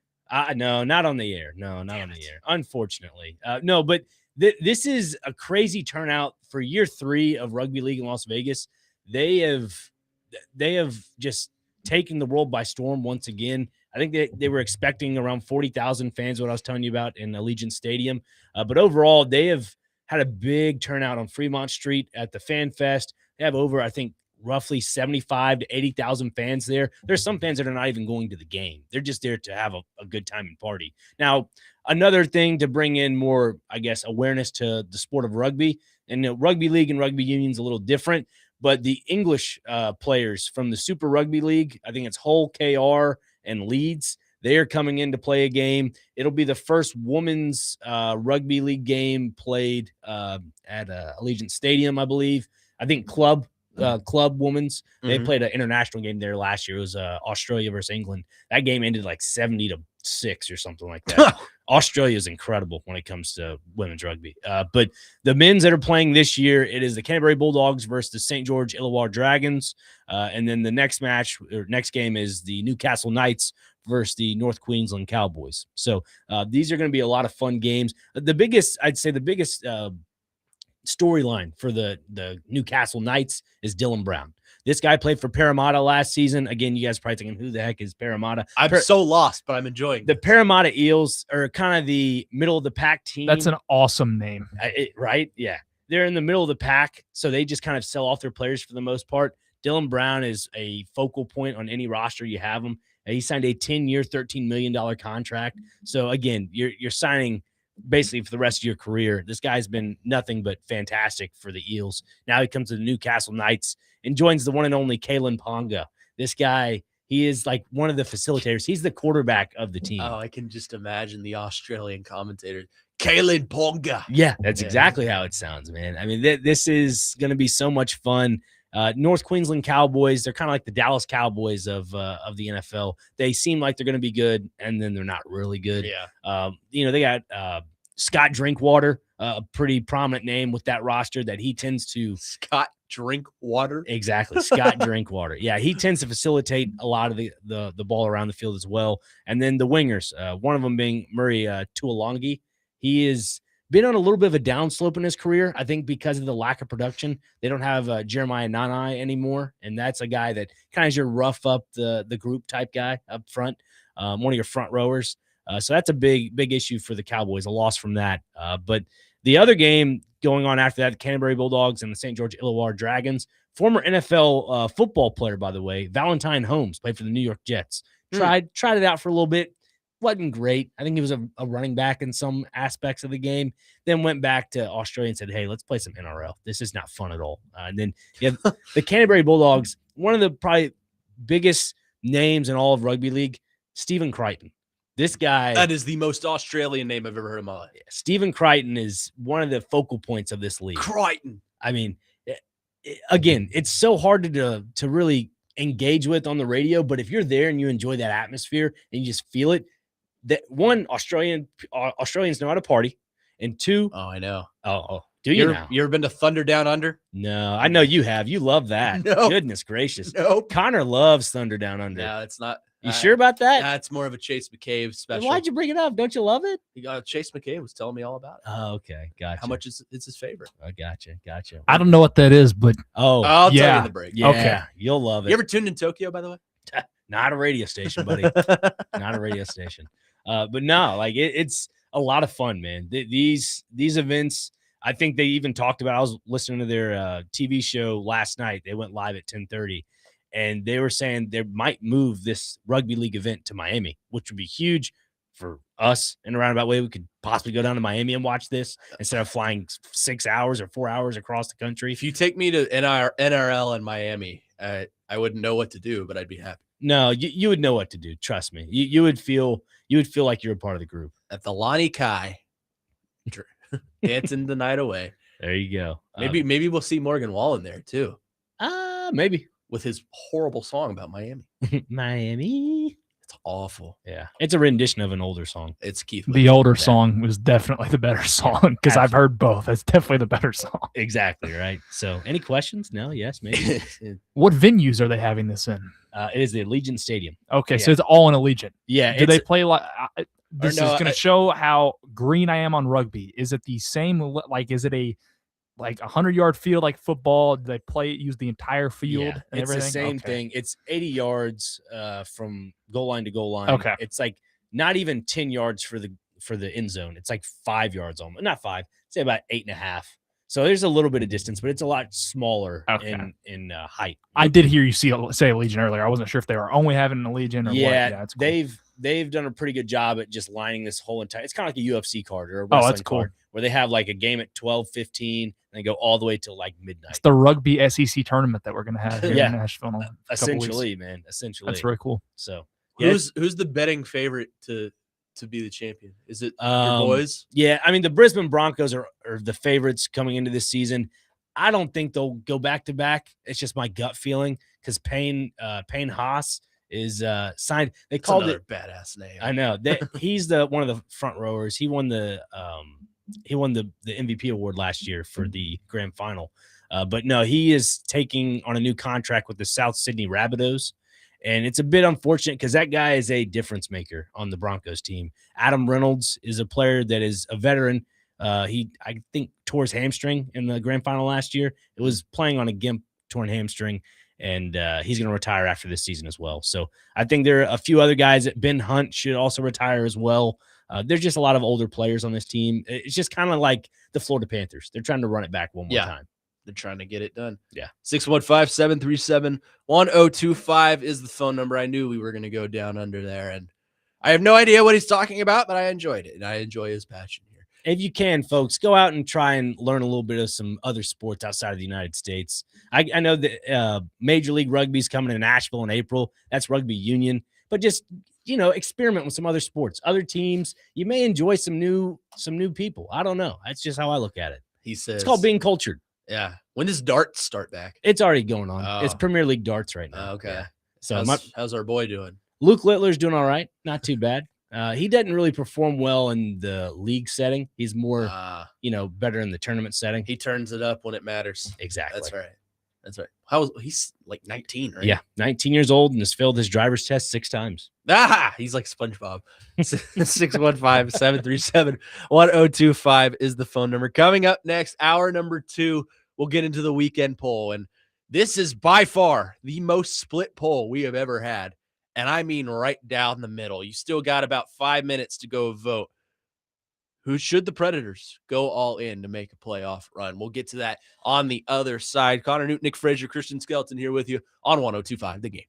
No, not on the air. No, not on the air. Unfortunately. No, but this is a crazy turnout for year 3 of rugby league in Las Vegas. They have just taken the world by storm once again. I think they were expecting around 40,000 fans, what I was telling you about in Allegiant Stadium. But overall, they have had a big turnout on Fremont Street at the Fan Fest. They have over, I think, roughly 75 to 80,000 fans there. There's some fans that are not even going to the game. They're just there to have a good time and party. Now, another thing to bring in more, I guess, awareness to the sport of rugby, and rugby league and rugby union is a little different, but the English players from the Super Rugby League, I think it's Hull, KR, and Leeds, they are coming in to play a game. It'll be the first women's rugby league game played at Allegiant Stadium, I believe. I think Club Women's. They played an international game there last year. It was Australia versus England. That game ended like 70-6 or something like that. Australia is incredible when it comes to women's rugby. But the men's that are playing this year, it is the Canterbury Bulldogs versus the St. George Illawarra Dragons. And then the next game is the Newcastle Knights versus the North Queensland Cowboys. So these are going to be a lot of fun games. The biggest storyline for the Newcastle Knights is Dylan Brown. This guy played for Parramatta last season. Again, you guys are probably thinking, who the heck is Parramatta? I'm so lost, but I'm enjoying the Parramatta Eels are kind of the middle of the pack team. That's an awesome name. Right? Yeah. They're in the middle of the pack, so they just kind of sell off their players for the most part. Dylan Brown is a focal point on any roster you have him. He signed a 10-year, $13 million contract. So, again, you're signing basically for the rest of your career. This guy's been nothing but fantastic for the Eels. Now he comes to the Newcastle Knights and joins the one and only Kalen Ponga. This guy, he is like one of the facilitators. He's the quarterback of the team. Oh, I can just imagine the Australian commentator, Kalen Ponga. Yeah, that's exactly how it sounds, man. I mean, this is going to be so much fun. North Queensland Cowboys, they're kind of like the Dallas Cowboys of the NFL. They seem like they're going to be good, and then they're not really good. Yeah. They got Scott Drinkwater, a pretty prominent name with that roster that he tends to – Scott Drinkwater? Exactly, Scott Drinkwater. Yeah, he tends to facilitate a lot of the ball around the field as well. And then the wingers, one of them being Murray Tuolangi. He is – been on a little bit of a downslope in his career, I think, because of the lack of production. They don't have Jeremiah Nanai anymore, and that's a guy that kind of is your rough up the group type guy up front, one of your front rowers. So that's a big issue for the Cowboys, a loss from that. But the other game going on after that, the Canterbury Bulldogs and the St. George Illawarra Dragons, former NFL football player, by the way, Valentine Holmes, played for the New York Jets. Tried it out for a little bit. Wasn't great. I think he was a running back in some aspects of the game. Then went back to Australia and said, hey, let's play some NRL. This is not fun at all. And then you have the Canterbury Bulldogs, one of the probably biggest names in all of rugby league, Stephen Crichton. This guy. That is the most Australian name I've ever heard in my life. Stephen Crichton is one of the focal points of this league. Crichton. I mean, again, it's so hard to really engage with on the radio, but if you're there and you enjoy that atmosphere and you just feel it, that one, Australians know how to party, and two, I know. Do you now? You ever been to Thunder Down Under? No, I know you have. You love that. No. Goodness gracious. Nope. Connor loves Thunder Down Under. No, it's not. You sure about that? That's more of a Chase McCabe special. Why'd you bring it up? Don't you love it? Chase McCabe was telling me all about it. Oh, okay. Gotcha. How much is it's his favorite? I gotcha. I don't know what that is, but I'll tell you in the break. Yeah, okay. You'll love it. You ever tuned in Tokyo, by the way? Not a radio station, buddy. Not a radio station. But no, like it's a lot of fun, man. These events, I think they even talked about. I was listening to their TV show last night. They went live at 10:30, and they were saying they might move this rugby league event to Miami, which would be huge for us in a roundabout way, we could possibly go down to Miami and watch this instead of flying 6 hours or 4 hours across the country. If you take me to NRL in Miami, I wouldn't know what to do, but I'd be happy. No, you would know what to do. Trust me. You would feel like you're a part of the group. At the Lonnie Kai, dancing the night away. There you go. Maybe we'll see Morgan Wallen there too, maybe with his horrible song about Miami. Miami. It's awful. Yeah, it's a rendition of an older song. It's Keith. The older song was definitely the better song because I've heard both. It's definitely the better song. Exactly right. So, any questions? No. Yes. Maybe. What venues are they having this in? It is the Allegiant Stadium. Okay, so it's all in Allegiant. Yeah. Do they play like? This no, is going to show how green I am on rugby. Is it the same? Like, is it a 100-yard field like football? Do they use the entire field? Yeah, and it's everything? the same thing. It's 80 yards from goal line to goal line. Okay. It's like not even 10 yards for the end zone. It's like 5 yards almost. Not 5. Say about 8.5. So there's a little bit of distance, but it's a lot smaller in height. I did hear you say Allegiant earlier. I wasn't sure if they were only having an Allegiant or what. Yeah, it's cool. They've done a pretty good job at just lining this whole entire. It's kind of like a UFC card or a wrestling card where they have like a game at 12:15 and they go all the way to like midnight. It's the rugby SEC tournament that we're gonna have here in Nashville. Essentially, man. Essentially, that's really cool. So who's the betting favorite to be the champion? Is it your boys? Yeah, I mean the Brisbane Broncos are the favorites coming into this season. I don't think they'll go back to back. It's just my gut feeling because Payne Haas is signed. They called it badass name. I know that he's one of the front rowers. He won the MVP award last year for the grand final. But no, he is taking on a new contract with the South Sydney Rabbitohs. And it's a bit unfortunate because that guy is a difference maker on the Broncos team. Adam Reynolds is a player that is a veteran. I think, tore his hamstring in the grand final last year. It was playing on a gimp torn hamstring, and he's going to retire after this season as well. So I think there are a few other guys. Ben Hunt should also retire as well. There's just a lot of older players on this team. It's just kind of like the Florida Panthers. They're trying to run it back one more time. They're trying to get it done. Yeah. 615-737-1025 is the phone number. I knew we were going to go down under there, and I have no idea what he's talking about, but I enjoyed it, and I enjoy his passion here. If you can, folks, go out and try and learn a little bit of some other sports outside of the United States. I know that Major League Rugby is coming to Nashville in April. That's rugby union. But just, experiment with some other sports, other teams. You may enjoy some new people. I don't know. That's just how I look at it. He says it's called being cultured. Yeah. When does darts start back? It's already going on. It's Premier League darts right now. Okay. Yeah. So how's our boy doing? Luke Littler's doing all right. Not too bad. He doesn't really perform well in the league setting. He's more, better in the tournament setting. He turns it up when it matters. Exactly. That's right. He's like 19, right? Yeah, 19 years old and has failed his driver's test 6 times. He's like SpongeBob. 615-737-1025 is the phone number. Coming up next, hour number 2, we'll get into the weekend poll. And this is by far the most split poll we have ever had. And I mean right down the middle. You still got about 5 minutes to go vote. Who should the Predators go all in to make a playoff run? We'll get to that on the other side. Connor Newton, Nick Frazier, Christian Skelton here with you on 102.5 The Game.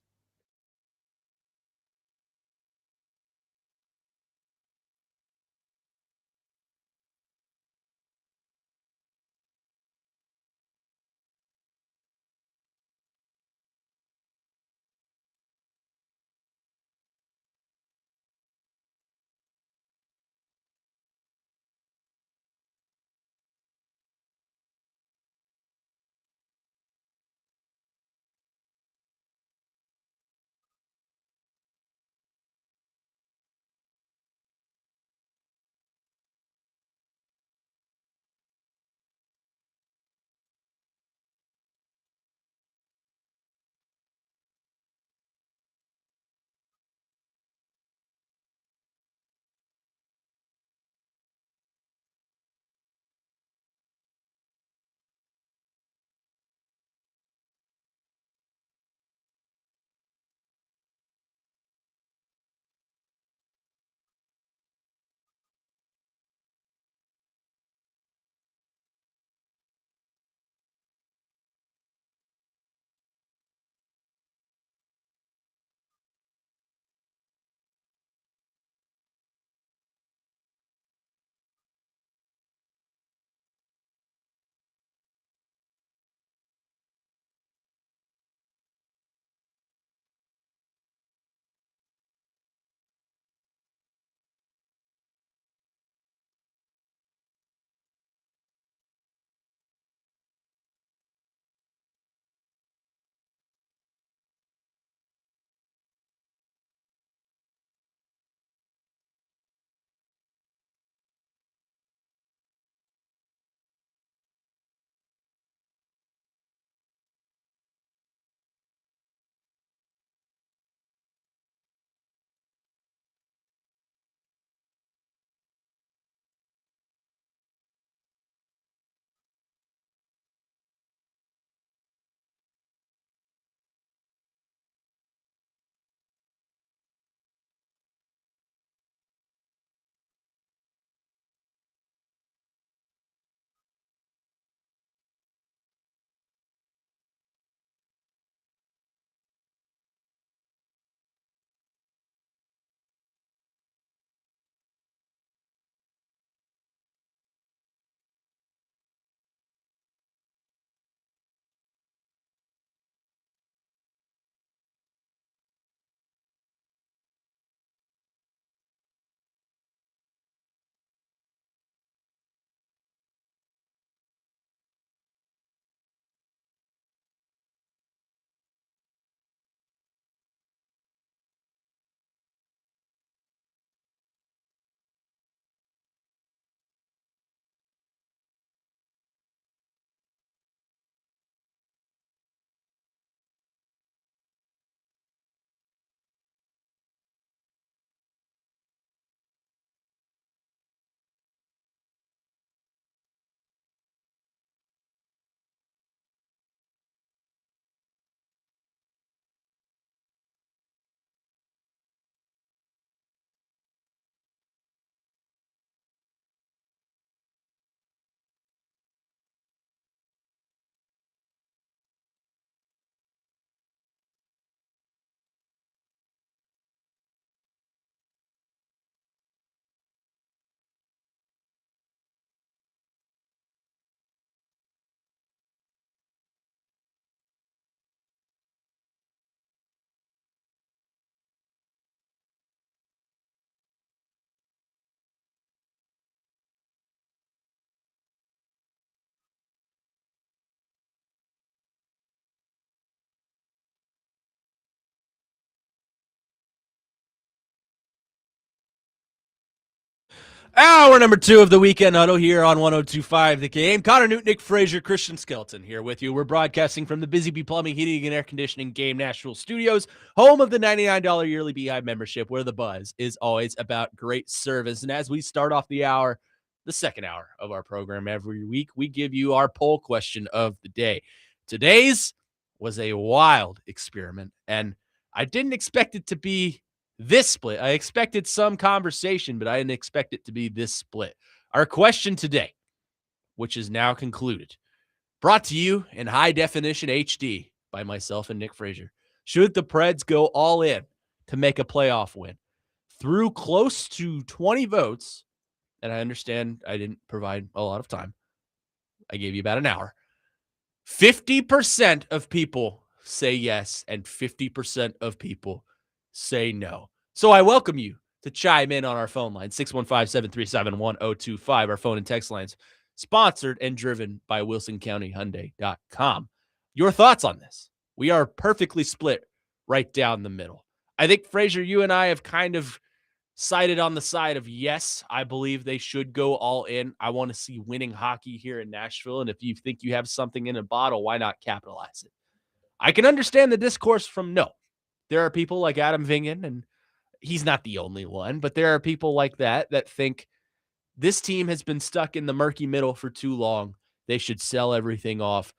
Hour number 2 of the Weekend Huddle here on 102.5 The Game. Connor Newton, Nick Frazier, Christian Skelton here with you. We're broadcasting from the Busy Bee Plumbing, Heating, and Air Conditioning Game Nashville Studios, home of the $99 yearly Beehive membership, where the buzz is always about great service. And as we start off the hour, the second hour of our program every week, we give you our poll question of the day. Today's was a wild experiment, and I didn't expect it to be this split. I expected some conversation, but I didn't expect it to be this split. Our question today, which is now concluded, brought to you in high definition HD by myself and Nick Frazier. Should the Preds go all in to make a playoff win? Through close to 20 votes, and I understand I didn't provide a lot of time. I gave you about an hour. 50% of people say yes, and 50% of people say no. So I welcome you to chime in on our phone line, 615-737-1025, our phone and text lines, sponsored and driven by WilsonCountyHyundai.com. Your thoughts on this? We are perfectly split right down the middle. I think, Frazier, you and I have kind of sided on the side of yes, I believe they should go all in. I want to see winning hockey here in Nashville, and if you think you have something in a bottle, why not capitalize it? I can understand the discourse from no. There are people like Adam Vingan, and he's not the only one, but there are people like that think this team has been stuck in the murky middle for too long. They should sell everything off,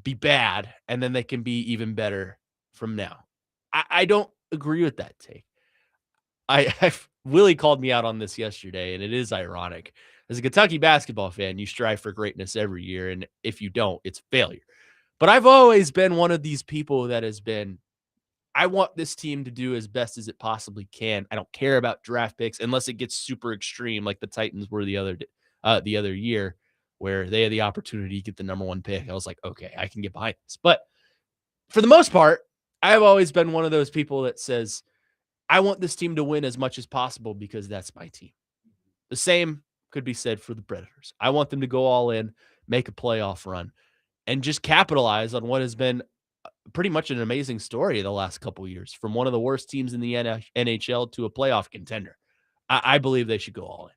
be bad, and then they can be even better from now. I don't agree with that take. Willie called me out on this yesterday, and it is ironic. As a Kentucky basketball fan, you strive for greatness every year, and if you don't, it's failure. But I've always been one of these people that has been, I want this team to do as best as it possibly can. I don't care about draft picks unless it gets super extreme, like the Titans were the other year, where they had the opportunity to get the number 1 pick. I was like, okay, I can get behind this. But for the most part, I've always been one of those people that says, I want this team to win as much as possible because that's my team. The same could be said for the Predators. I want them to go all in, make a playoff run, and just capitalize on what has been pretty much an amazing story the last couple of years, from one of the worst teams in the NHL to a playoff contender. I believe they should go all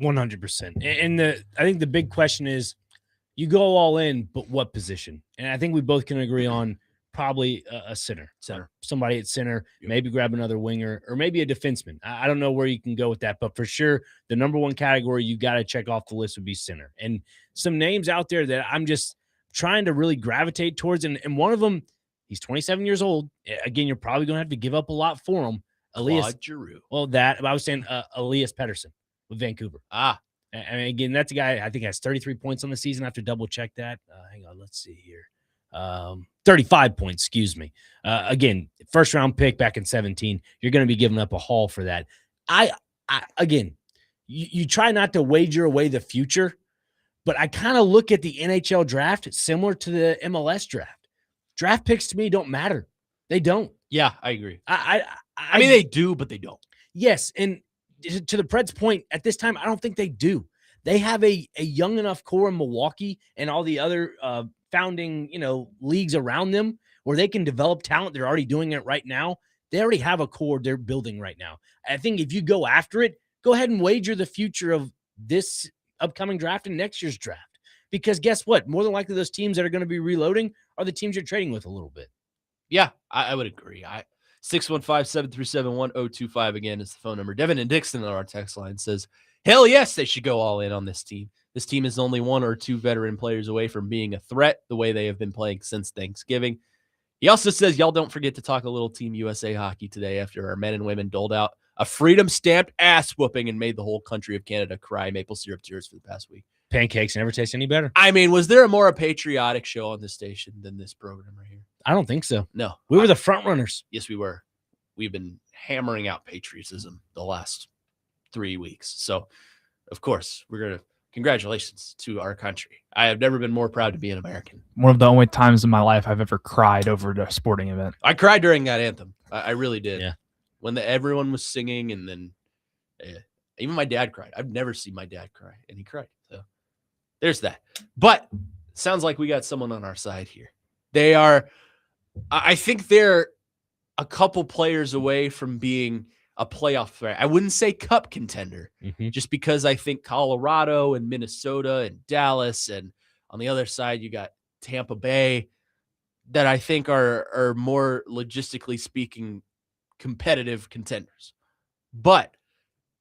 in. 100%. And I think the big question is, you go all in, but what position? And I think we both can agree on probably a center. Somebody at center, maybe grab another winger, or maybe a defenseman. I don't know where you can go with that, but for sure, the number 1 category you got to check off the list would be center. And some names out there that I'm just trying to really gravitate towards, and one of them, he's 27 years old. Again, you're probably going to have to give up a lot for him. Elias Giroux. Well, but I was saying Elias Pettersson with Vancouver. I mean, again, that's a guy I think has 33 points on the season. I have to double check that. Hang on, let's see here. 35 points, excuse me. Again, first round pick back in 17. You're going to be giving up a haul for that. Again, you try not to wager away the future, but I kind of look at the NHL draft similar to the MLS draft. Draft picks to me don't matter. They don't. Yeah, I agree. I mean, they do, but they don't. Yes, and to the Preds' point, at this time, I don't think they do. They have a young enough core in Milwaukee and all the other founding, leagues around them where they can develop talent. They're already doing it right now. They already have a core they're building right now. I think if you go after it, go ahead and wager the future of this upcoming draft and next year's draft. Because guess what? More than likely, those teams that are going to be reloading are the teams you're trading with a little bit. Yeah, I would agree. 615-737-1025 again is the phone number. Devin and Dixon on our text line says, hell yes, they should go all in on this team. This team is only 1 or 2 veteran players away from being a threat the way they have been playing since Thanksgiving. He also says, y'all don't forget to talk a little Team USA hockey today after our men and women doled out a freedom-stamped ass whooping and made the whole country of Canada cry maple syrup tears for the past week. Pancakes never taste any better. I mean, was there a more patriotic show on the station than this program right here? I don't think so. No. We were the front runners. Yes, we were. We've been hammering out patriotism the last 3 weeks. So, of course, we're going to congratulations to our country. I have never been more proud to be an American. One of the only times in my life I've ever cried over a sporting event. I cried during that anthem. I really did. Yeah. When everyone was singing, and then even my dad cried. I've never seen my dad cry, and he cried. So there's that. But sounds like we got someone on our side here. I think they're a couple players away from being a playoff threat. I wouldn't say cup contender, just because I think Colorado and Minnesota and Dallas, and on the other side, you got Tampa Bay, that I think are more logistically speaking competitive contenders. But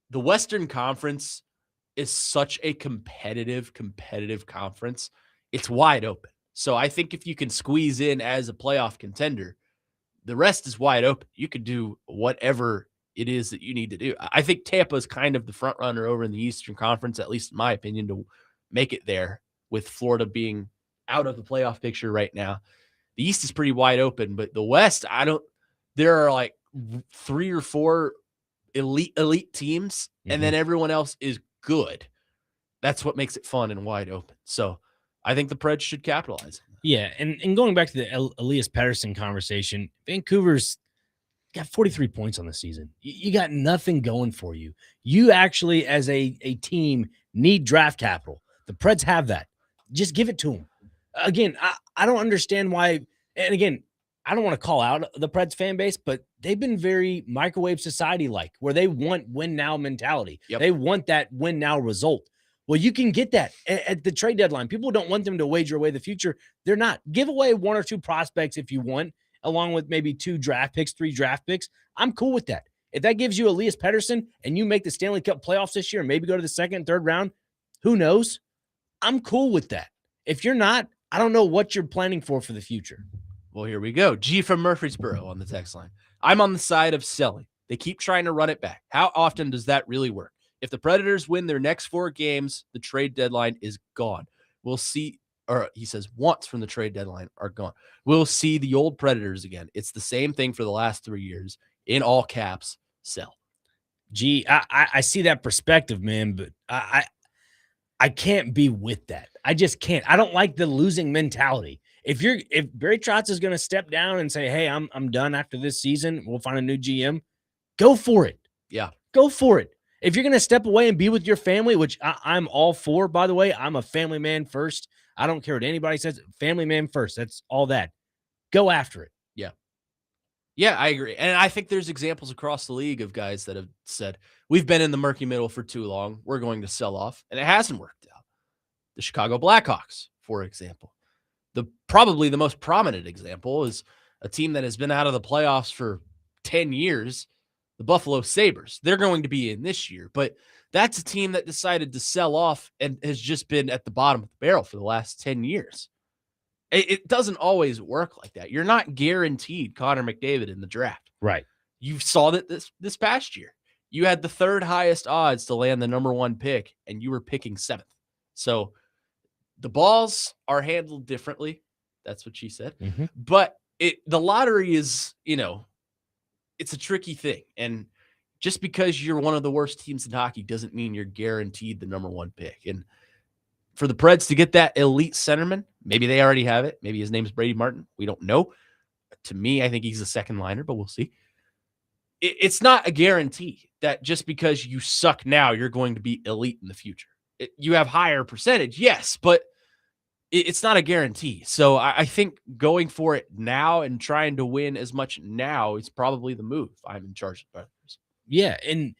the Western Conference is such a competitive conference. It's wide open. So I think if you can squeeze in as a playoff contender, the rest is wide open. You could do whatever it is that you need to do. I think Tampa is kind of the front runner over in the Eastern Conference, at least in my opinion, to make it there, with Florida being out of the playoff picture right now. The East is pretty wide open, but the West, there are like 3 or 4 elite teams, and then everyone else is good. That's what makes it fun and wide open. So I think the Preds should capitalize. Yeah, and going back to the Elias Pettersson conversation, Vancouver's got 43 points on the season. You got nothing going for you. You actually, as a team, need draft capital. The Preds have that. Just give it to them. Again, I don't understand why. And again, I don't want to call out the Preds fan base, but they've been very microwave society-like, where they want win-now mentality. Yep. They want that win-now result. Well, you can get that at the trade deadline. People don't want them to wager away the future. They're not. Give away 1 or 2 prospects if you want, along with maybe 2 draft picks, 3 draft picks. I'm cool with that. If that gives you Elias Pettersson and you make the Stanley Cup playoffs this year and maybe go to the 2nd and 3rd round, who knows? I'm cool with that. If you're not, I don't know what you're planning for the future. Well, here we go. G from Murfreesboro on the text line. I'm on the side of selling. They keep trying to run it back. How often does that really work? If the Predators win their next 4 games, the trade deadline is gone. We'll see, or he says once from the trade deadline are gone. We'll see the old Predators again. It's the same thing for the last 3 years. In all caps, sell. Gee, I see that perspective, man, but I can't be with that. I just can't. I don't like the losing mentality. If Barry Trotz is going to step down and say, "Hey, I'm done after this season. We'll find a new GM." Go for it. Yeah, go for it. If you're going to step away and be with your family, which I'm all for, by the way, I'm a family man first. I don't care what anybody says. Family man first. That's all that. Go after it. Yeah, I agree. And I think there's examples across the league of guys that have said, we've been in the murky middle for too long. We're going to sell off. And it hasn't worked out. The Chicago Blackhawks, for example. Probably the most prominent example is a team that has been out of the playoffs for 10 years, the Buffalo Sabres. They're going to be in this year, but that's a team that decided to sell off and has just been at the bottom of the barrel for the last 10 years. It doesn't always work like that. You're not guaranteed Connor McDavid in the draft. Right. You saw that this past year. You had the 3rd highest odds to land the number 1 pick, and you were picking 7th. So the balls are handled differently. That's what she said. But the lottery is, it's a tricky thing. And just because you're one of the worst teams in hockey doesn't mean you're guaranteed the number 1 pick. And for the Preds to get that elite centerman, maybe they already have it. Maybe his name's Brady Martin. We don't know. To me, I think he's a second liner, but we'll see. It's not a guarantee that just because you suck now, you're going to be elite in the future. You have higher percentage, yes, but it's not a guarantee. So I think going for it now and trying to win as much now is probably the move. I'm in charge of the Predators. Yeah, and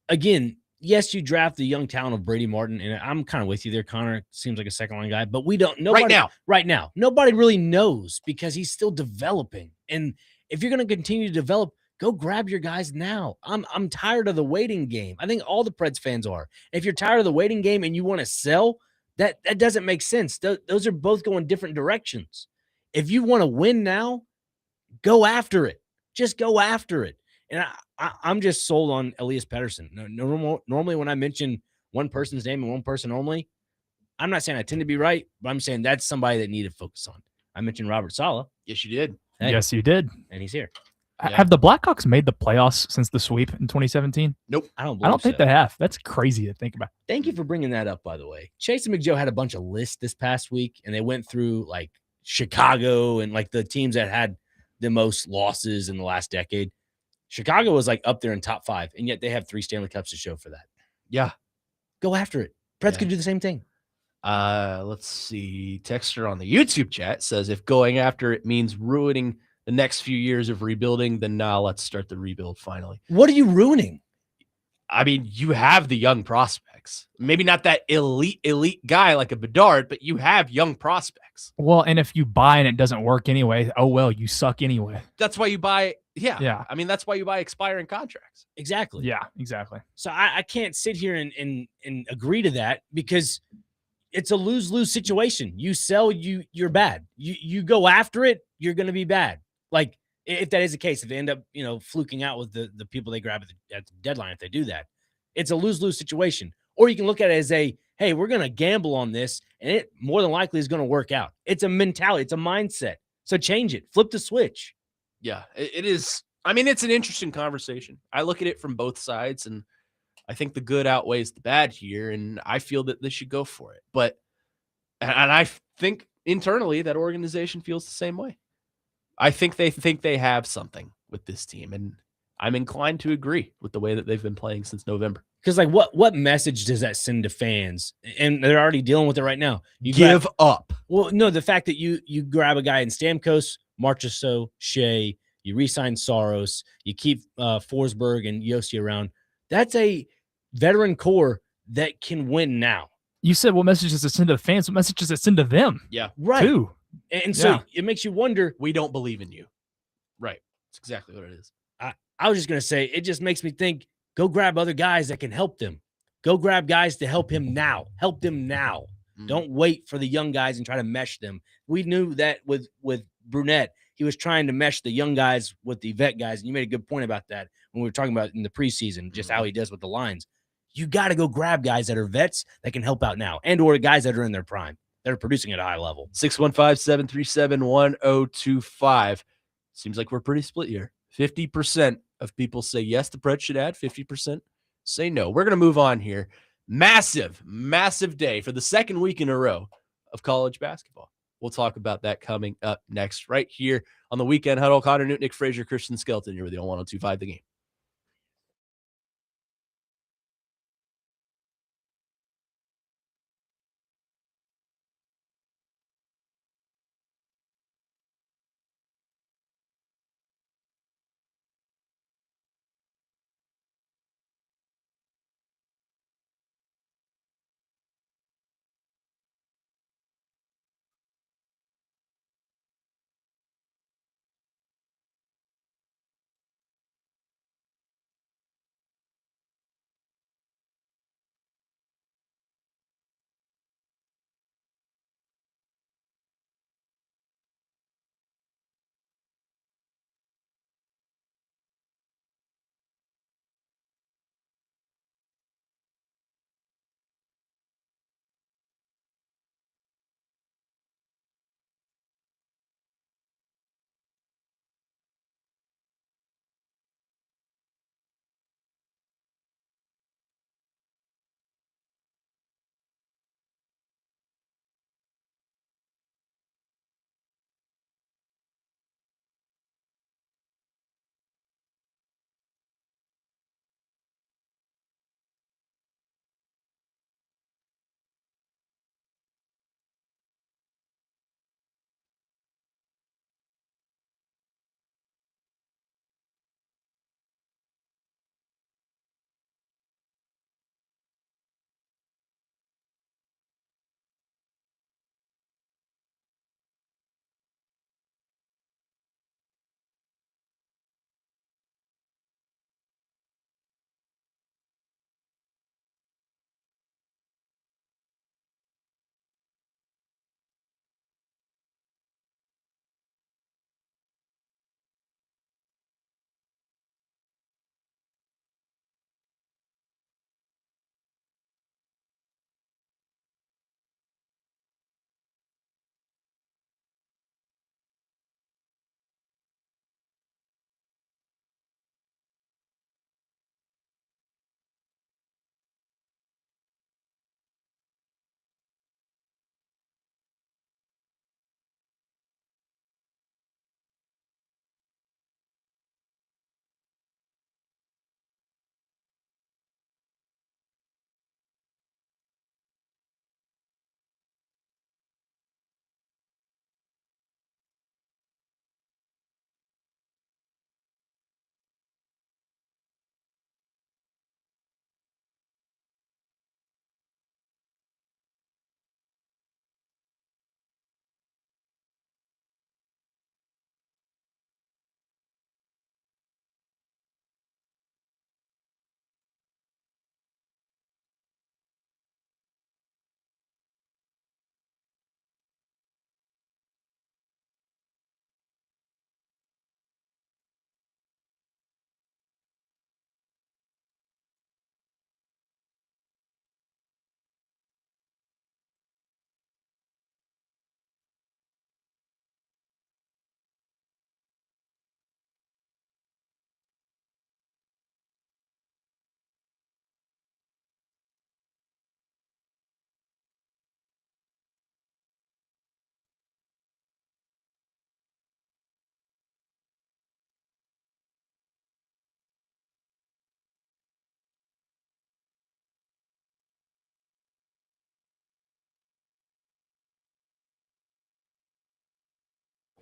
again, yes, you draft the young talent of Brady Martin, and I'm kind of with you there, Connor. Seems like a second line guy, but we don't know right now. Nobody really knows because he's still developing. And if you're going to continue to develop, go grab your guys now. I'm tired of the waiting game. I think all the Preds fans are. If you're tired of the waiting game and you want to sell, that doesn't make sense. Those are both going different directions. If you want to win now, go after it. Just go after it. And I'm just sold on Elias Pettersson. Normally, when I mention one person's name and one person only, I'm not saying I tend to be right, but I'm saying that's somebody that need to focus on. I mentioned Robert Saleh. Yes, you did. Hey, yes, you did. And he's here. Yeah. Have the Blackhawks made the playoffs since the sweep in 2017? Nope. I don't think they have. That's crazy to think about. Thank you for bringing that up, by the way. Chase and McJoe had a bunch of lists this past week, and they went through like Chicago and like the teams that had the most losses in the last decade. Chicago was like up there in top 5, and yet they have 3 Stanley Cups to show for that. Yeah. Go after it. Preds could do the same thing. Let's see. Texter on the YouTube chat says if going after it means ruining the next few years of rebuilding, then now let's start the rebuild finally. What are you ruining? I mean, you have the young prospects. Maybe not that elite guy like a Bedard, but you have young prospects. Well, and if you buy and it doesn't work anyway, oh well, you suck anyway. That's why you buy. Yeah. Yeah. I mean, that's why you buy expiring contracts. Exactly. Yeah, exactly. So I can't sit here and agree to that because it's a lose-lose situation. You sell, you're bad. You go after it, you're going to be bad. Like if that is the case, if they end up, fluking out with the people they grab at the deadline, if they do that, it's a lose-lose situation. Or you can look at it as hey, we're going to gamble on this, and it more than likely is going to work out. It's a mentality. It's a mindset. So change it. Flip the switch. Yeah, it is. I mean, it's an interesting conversation. I look at it from both sides, and I think the good outweighs the bad here, and I feel that they should go for it. But, and I think internally that organization feels the same way. I think they have something with this team, and I'm inclined to agree with the way that they've been playing since November. Because like what message does that send to fans? And they're already dealing with it right now. You Give up. Well, no, the fact that you grab a guy in Stamkos, Marchessault, Shea, you re-sign Saros, you keep Forsberg and Yossi around. That's a veteran core that can win now. You said what message does it send to the fans? What message does it send to them? Yeah, right. Too. And so it makes you wonder. We don't believe in you. Right. That's exactly what it is. I was just going to say, it just makes me think, go grab other guys that can help them. Go grab guys to help him now. Help them now. Don't wait for the young guys and try to mesh them. We knew that with Brunette, he was trying to mesh the young guys with the vet guys. And you made a good point about that when we were talking about in the preseason, just how he does with the lines. You got to go grab guys that are vets that can help out now, and or guys that are in their prime, that are producing at a high level. 615-737-1025. Seems like we're pretty split here. 50% of people say yes, the Preds should add. 50% say no. We're going to move on here. Massive, massive day for the second week in a row of college basketball. We'll talk about that coming up next, right here on the Weekend Huddle. Connor Newton, Nick Frazier, Christian Skelton. You're with the 1025 The Game.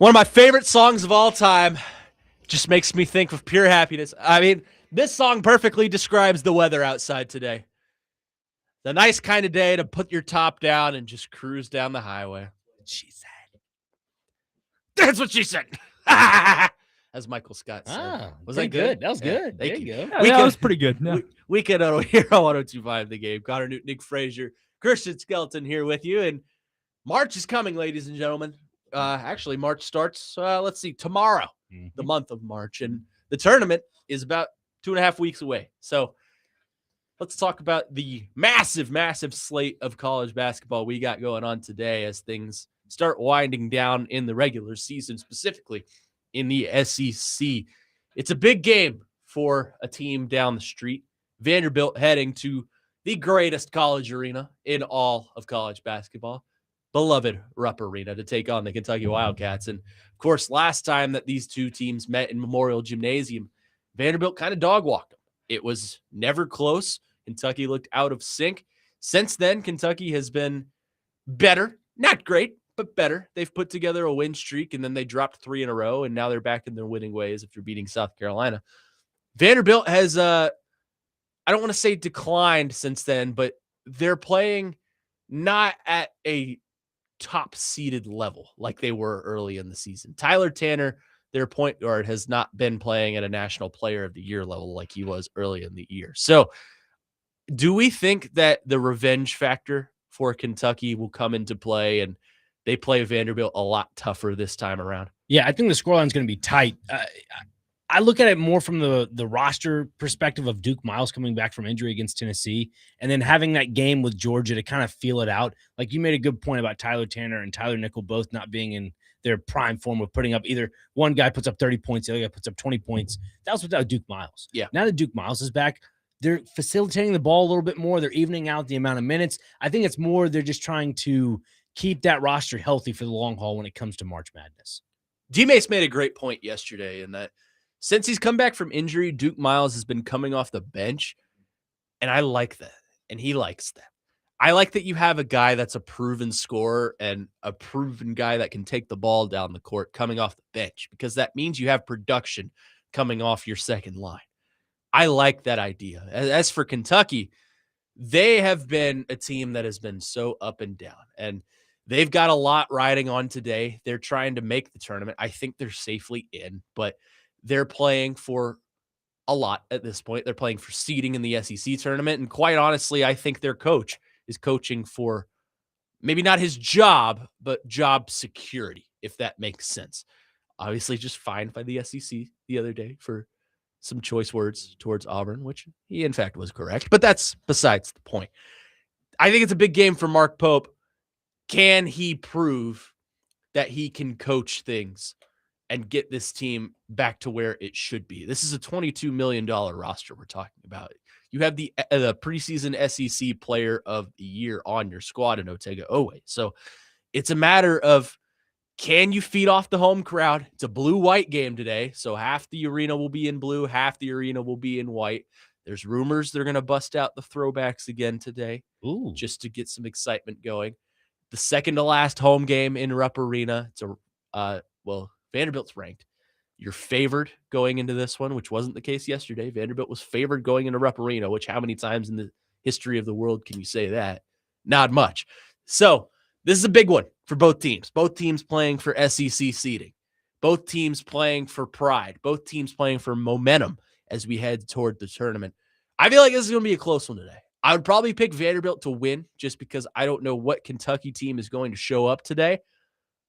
One of my favorite songs of all time. Just makes me think of pure happiness. I mean, this song perfectly describes the weather outside today. The nice kind of day to put your top down and just cruise down the highway. She said. That's what she said. As Michael Scott said. Ah, Was pretty that good? That was Yeah, good. thank There you you. go. Yeah, that was pretty good. Yeah. Weekend Huddle here on 1025 The Game. Connor Newton, Nick Frazier, Christian Skeleton here with you. And March is coming, ladies and gentlemen. Actually, March starts, let's see, tomorrow, the month of March. And the tournament is about 2.5 weeks away. So let's talk about the massive, massive slate of college basketball we got going on today as things start winding down in the regular season, specifically in the SEC. It's a big game for a team down the street. Vanderbilt heading to the greatest college arena in all of college basketball, beloved Rupp Arena, to take on the Kentucky Wildcats. And of course, last time that these two teams met in Memorial Gymnasium, Vanderbilt kind of dog walked them. It was never close. Kentucky looked out of sync. Since then, Kentucky has been better, not great, but better. They've put together a win streak, and then they dropped 3 in a row, and now they're back in their winning ways after beating South Carolina. Vanderbilt has, I don't want to say declined since then, but they're playing not at a top-seeded level like they were early in the season. Tyler Tanner, their point guard, has not been playing at a National Player of the Year level like he was early in the year. So do we think that the revenge factor for Kentucky will come into play and they play Vanderbilt a lot tougher this time around? Yeah, I think the scoreline is going to be tight. I look at it more from the roster perspective of Duke Miles coming back from injury against Tennessee and then having that game with Georgia to kind of feel it out. Like you made a good point about Tyler Tanner and Tyler Nickel both not being in their prime form of putting up either one guy puts up 30 points, the other guy puts up 20 points. That was without Duke Miles. Yeah. Now that Duke Miles is back, they're facilitating the ball a little bit more. They're evening out the amount of minutes. I think it's more they're just trying to keep that roster healthy for the long haul when it comes to March Madness. D-Mace made a great point yesterday in that since he's come back from injury, Duke Miles has been coming off the bench, and I like that, and he likes that. I like that you have a guy that's a proven scorer and a proven guy that can take the ball down the court coming off the bench, because that means you have production coming off your second line. I like that idea. As for Kentucky, they have been a team that has been so up and down, and they've got a lot riding on today. They're trying to make the tournament. I think they're safely in, but they're playing for a lot at this point. They're playing for seeding in the SEC tournament, and quite honestly, I think their coach is coaching for maybe not his job, but job security, if that makes sense. Obviously, just fined by the SEC the other day for some choice words towards Auburn, which he in fact was correct, but that's besides the point. I think it's a big game for Mark Pope. Can he prove that he can coach things and get this team back to where it should be? This is a $22 million roster we're talking about. You have the preseason SEC player of the year on your squad in Otega Owe. So it's a matter of, can you feed off the home crowd? It's a blue-white game today, so half the arena will be in blue, half the arena will be in white. There's rumors they're going to bust out the throwbacks again today. Ooh. Just to get some excitement going. The second to last home game in Rupp Arena. It's Vanderbilt's ranked. You're favored going into this one, which wasn't the case yesterday. Vanderbilt was favored going into Rupp Arena, which how many times in the history of the world can you say that? Not much. So this is a big one for both teams. Both teams playing for SEC seeding. Both teams playing for pride. Both teams playing for momentum as we head toward the tournament. I feel like this is going to be a close one today. I would probably pick Vanderbilt to win just because I don't know what Kentucky team is going to show up today.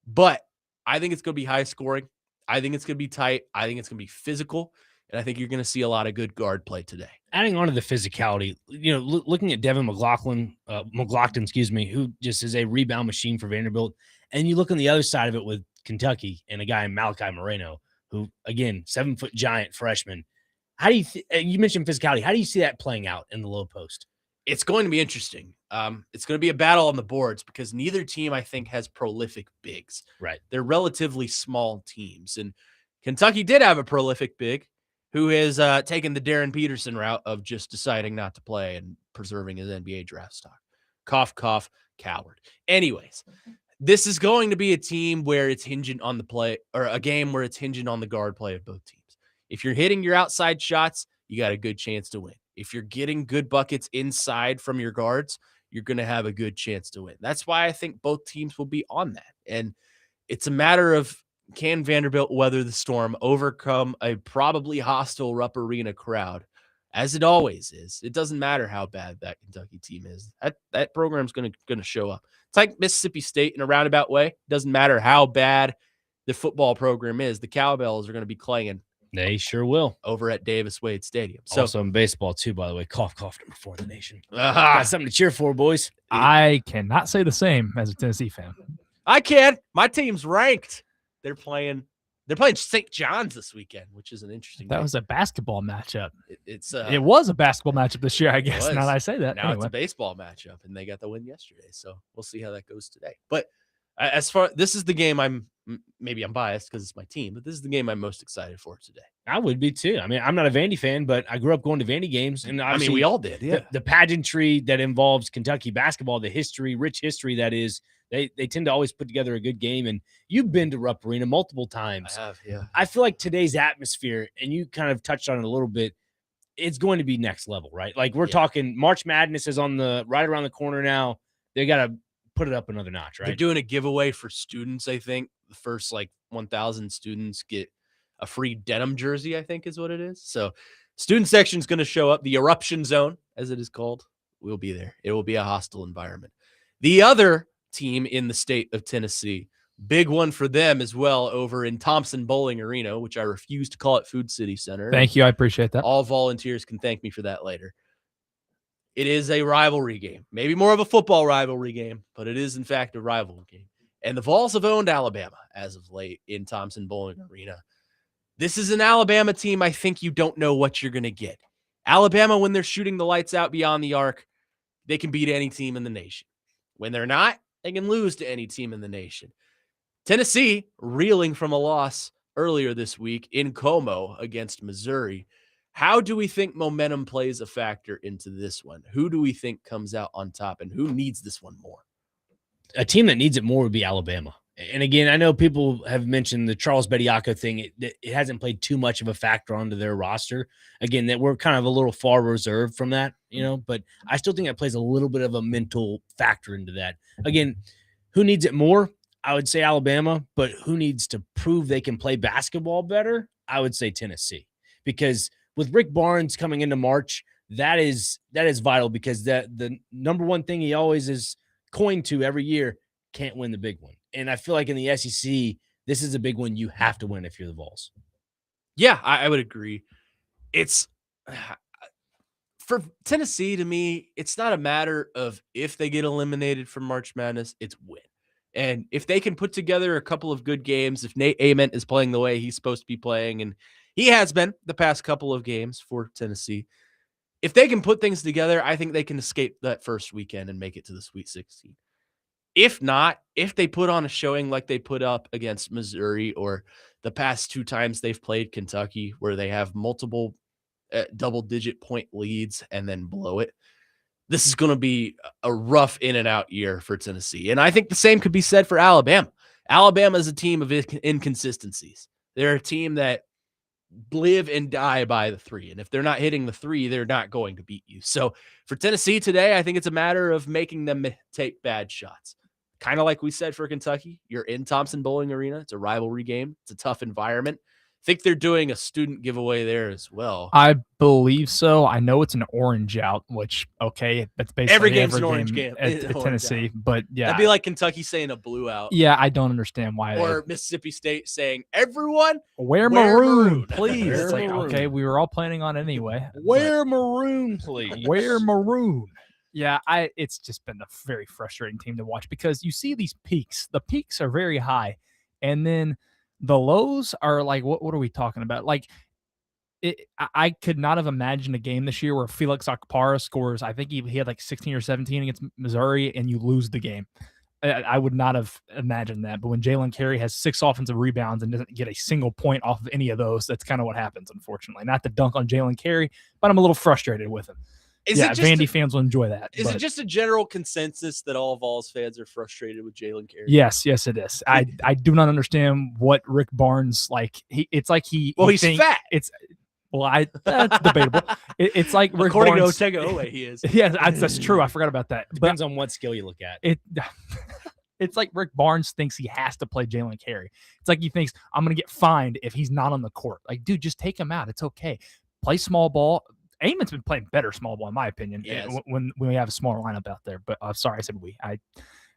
But I think it's going to be high scoring. I think it's going to be tight. I think it's going to be physical. And I think you're going to see a lot of good guard play today. Adding on to the physicality, looking at Devin McLaughlin, who just is a rebound machine for Vanderbilt. And you look on the other side of it with Kentucky and a guy Malachi Moreno, who, again, 7-foot giant freshman. How do you mentioned physicality. How do you see that playing out in the low post? It's going to be interesting. It's going to be a battle on the boards because neither team, I think, has prolific bigs. Right. They're relatively small teams. And Kentucky did have a prolific big who has taken the Darren Peterson route of just deciding not to play and preserving his NBA draft stock. Cough, cough, coward. Anyways, this is going to be a team where it's hinging on the play, or a game where it's hinging on the guard play of both teams. If you're hitting your outside shots, you got a good chance to win. If you're getting good buckets inside from your guards, you're going to have a good chance to win. That's why I think both teams will be on that. And it's a matter of, can Vanderbilt weather the storm, overcome a probably hostile Rupp Arena crowd, as it always is. It doesn't matter how bad that Kentucky team is. That program's going to show up. It's like Mississippi State in a roundabout way. It doesn't matter how bad the football program is. The Cowbells are going to be playing. They sure will. Over at Davis Wade Stadium. So, also in baseball, too, by the way. Cough, cough, number 4 in the nation. Got something to cheer for, boys. I cannot say the same as a Tennessee fan. I can. My team's ranked. They're playing St. John's this weekend, which is an interesting That game. was a basketball matchup. It was a basketball matchup this year, I guess, was. now that I say that. Now Anyway. it's a baseball matchup, and they got the win yesterday. So we'll see how that goes today. But as far, this is the game maybe I'm biased because it's my team, but this is the game I'm most excited for today. I would be too. I mean, I'm not a Vandy fan, but I grew up going to Vandy games. And I mean, we all did. Yeah. The pageantry that involves Kentucky basketball, the history, rich history that is, they tend to always put together a good game. And you've been to Rupp Arena multiple times. I have, yeah. I feel like today's atmosphere, and you kind of touched on it a little bit, it's going to be next level, right? Like we're talking March Madness is on right around the corner now. They got to put it up another notch, right? They're doing a giveaway for students, I think. The first 1,000 students get a free denim jersey, I think is what it is. So student section is going to show up. The eruption zone, as it is called, will be there. It will be a hostile environment. The other team in the state of Tennessee, big one for them as well, over in Thompson Bowling Arena, which I refuse to call it Food City Center. Thank you. I appreciate that. All volunteers can thank me for that later. It is a rivalry game, maybe more of a football rivalry game, but it is in fact a rivalry game. And the Vols have owned Alabama as of late in Thompson Bowling Arena. This is an Alabama team I think you don't know what you're going to get. Alabama, when they're shooting the lights out beyond the arc, they can beat any team in the nation. When they're not, they can lose to any team in the nation. Tennessee, reeling from a loss earlier this week in Como against Missouri. How do we think momentum plays a factor into this one? Who do we think comes out on top, and who needs this one more? A team that needs it more would be Alabama. And again, I know people have mentioned the Charles Bediako thing. It hasn't played too much of a factor onto their roster. Again, that we're kind of a little far reserved from that, but I still think that plays a little bit of a mental factor into that. Again, who needs it more? I would say Alabama, but who needs to prove they can play basketball better? I would say Tennessee, because with Rick Barnes coming into March, that is vital, because the number one thing he always is coined to every year, can't win the big one. And I feel like in the SEC, this is a big one you have to win if you're the Vols. Yeah, I would agree. It's for Tennessee, to me, it's not a matter of if they get eliminated from March Madness, it's win. And if they can put together a couple of good games, if Nate Ament is playing the way he's supposed to be playing, and he has been the past couple of games for Tennessee, if they can put things together, I think they can escape that first weekend and make it to the Sweet 16. If not, if they put on a showing like they put up against Missouri, or the past 2 times they've played Kentucky, where they have multiple double-digit point leads and then blow it, this is going to be a rough in and out year for Tennessee. And I think the same could be said for Alabama. Alabama is a team of inconsistencies. They're a team that live and die by the 3. And if they're not hitting the 3, they're not going to beat you. So for Tennessee today, I think it's a matter of making them take bad shots. Kind of like we said for Kentucky, you're in Thompson Bowling Arena. It's a rivalry game. It's a tough environment. I think they're doing a student giveaway there as well. I believe so. I know it's an orange out, which, okay, that's basically every game's an orange game at Tennessee. Out. But yeah, that'd be like Kentucky saying a blue out. Yeah, I don't understand why. Or Mississippi State saying, everyone wear maroon, please. Wear it's like, maroon. okay, we were all planning on it anyway. Wear maroon, please. Wear maroon. Yeah, it's just been a very frustrating team to watch, because you see these peaks. The peaks are very high, and then the lows are like, what are we talking about? Like, I could not have imagined a game this year where Felix Okpara scores, I think he had like 16 or 17 against Missouri, and you lose the game. I would not have imagined that. But when Jalen Carey has 6 offensive rebounds and doesn't get a single point off of any of those, that's kind of what happens, unfortunately. Not to dunk on Jalen Carey, but I'm a little frustrated with him. Vandy fans will enjoy that. Is it just a general consensus that all Vols fans are frustrated with Jalen Carey? Yes, it is. I do not understand what Rick Barnes like. It's like he's fat. That's debatable. It's like Rick According Barnes, to Otega Owe, he is. Yeah, that's true. I forgot about that. Depends on what skill you look at. It's like Rick Barnes thinks he has to play Jalen Carey. It's like he thinks I'm going to get fined if he's not on the court. Like, dude, just take him out. It's okay. Play small ball. Amon's been playing better small ball, in my opinion, when we have a smaller lineup out there. But sorry, I said we.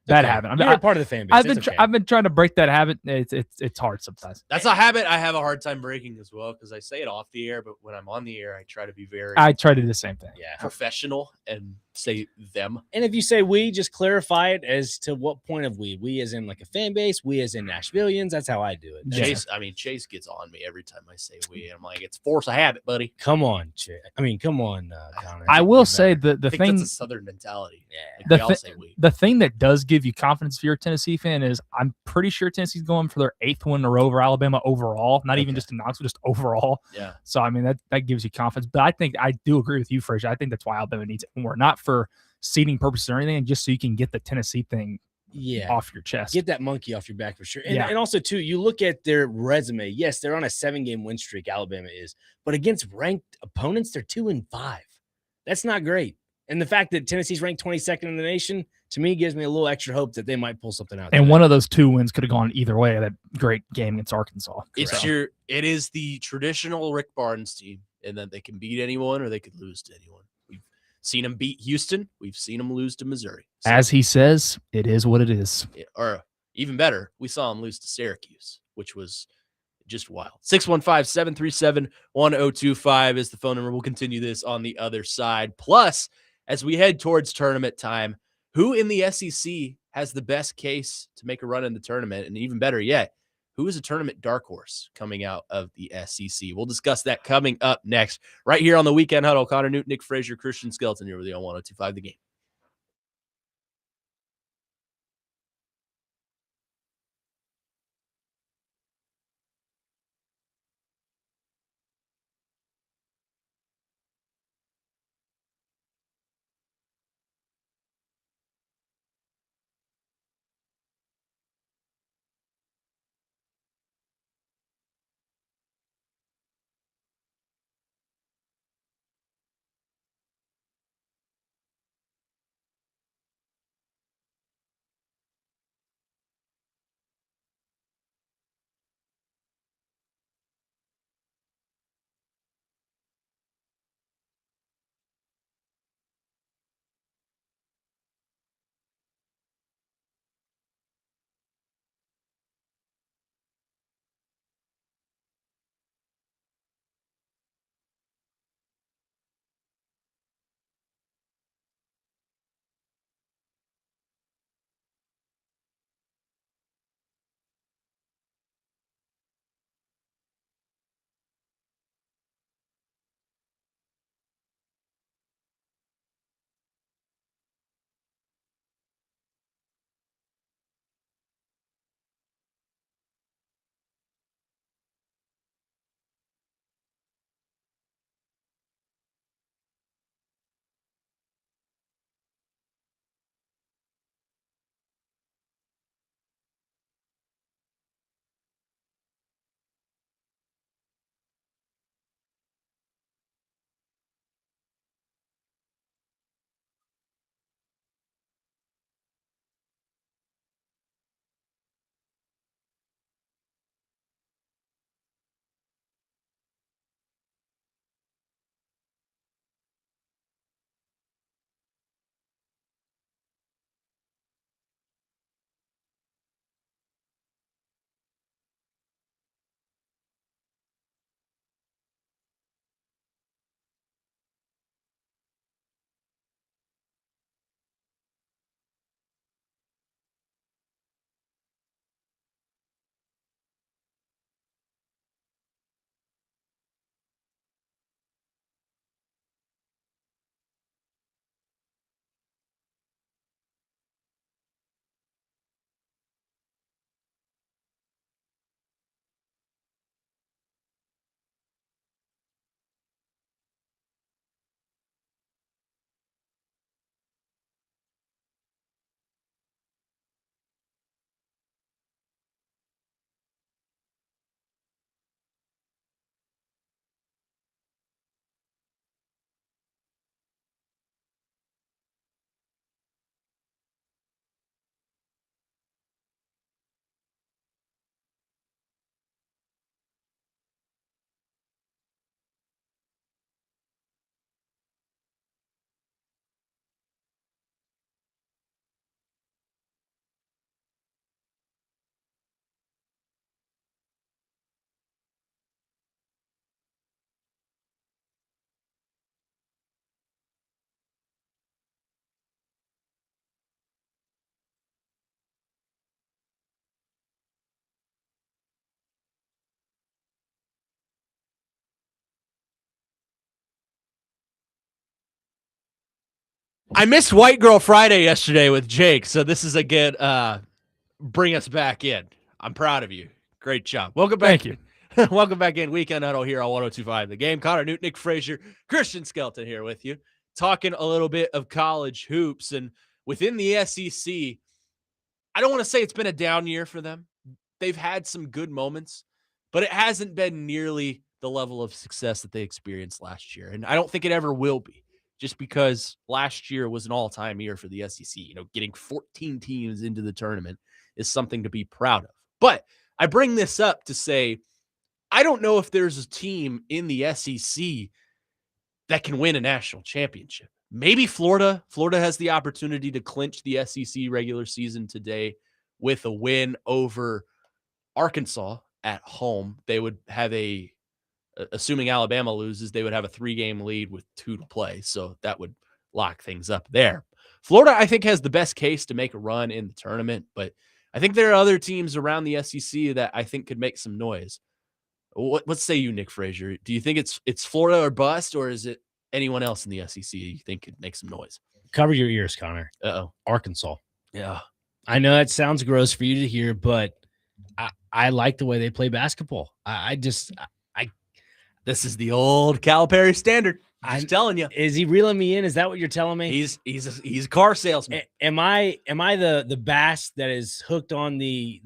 Bad habit. You're part of the fan base. I've been trying to break that habit. It's hard sometimes. That's a habit I have a hard time breaking as well because I say it off the air, but when I'm on the air, I try to be very I try to do the same thing. Yeah. professional and say them. And if you say we, just clarify it as to what point of we. We as in like a fan base, we as in Nashvillians. That's how I do it. Chase gets on me every time I say we. I'm like, it's force of habit, buddy. Come on, come on, Connor. I will say the I think thing that's a Southern mentality. Yeah. Like we all say we. the thing that does give you confidence if you're a Tennessee fan is I'm pretty sure Tennessee's going for their 8th win in a row over Alabama overall, not even just in Knoxville, just overall. Yeah. So I mean that gives you confidence. But I think I do agree with you, Frazier. I think that's why Alabama needs it more, not for seeding purposes or anything, just so you can get the Tennessee thing off your chest. Get that monkey off your back for sure. And also, too, you look at their resume. Yes, they're on a 7-game win streak, Alabama is. But against ranked opponents, they're 2-5. That's not great. And the fact that Tennessee's ranked 22nd in the nation, to me, gives me a little extra hope that they might pull something out. And one of those 2 wins could have gone either way. That great game against Arkansas. It is the traditional Rick Barnes team, and that they can beat anyone or they could lose to anyone. We've seen them beat Houston. We've seen them lose to Missouri. So, as he says, it is what it is. Or even better, we saw them lose to Syracuse, which was just wild. 615-737-1025 is the phone number. We'll continue this on the other side. Plus, as we head towards tournament time, who in the SEC has the best case to make a run in the tournament? And even better yet, who is a tournament dark horse coming out of the SEC? We'll discuss that coming up next, right here on the Weekend Huddle. Connor Newton, Nick Frazier, Christian Skelton, you're with you on 102.5 The Game. I missed White Girl Friday yesterday with Jake, so this is a good bring us back in. I'm proud of you. Great job. Welcome back. Thank you. Welcome back in. Weekend Huddle here on 102.5 The Game. Connor Newton, Nick Frazier, Christian Skelton here with you, talking a little bit of college hoops. And within the SEC, I don't want to say it's been a down year for them. They've had some good moments, but it hasn't been nearly the level of success that they experienced last year. And I don't think it ever will be, just because last year was an all-time year for the SEC. You know, getting 14 teams into the tournament is something to be proud of. But I bring this up to say, I don't know if there's a team in the SEC that can win a national championship. Maybe Florida. Florida has the opportunity to clinch the SEC regular season today with a win over Arkansas at home. They would have assuming Alabama loses, they would have a 3-game lead with 2 to play. So that would lock things up there. Florida, I think, has the best case to make a run in the tournament, but I think there are other teams around the SEC that I think could make some noise. What say you, Nick Frazier? Do you think it's Florida or bust, or is it anyone else in the SEC you think could make some noise? Cover your ears, Connor. Uh-oh. Arkansas. Yeah. I know that sounds gross for you to hear, but I like the way they play basketball. This is the old Calipari standard. I'm telling you. Is he reeling me in? Is that what you're telling me? He's a car salesman. Am I the bass that is hooked on the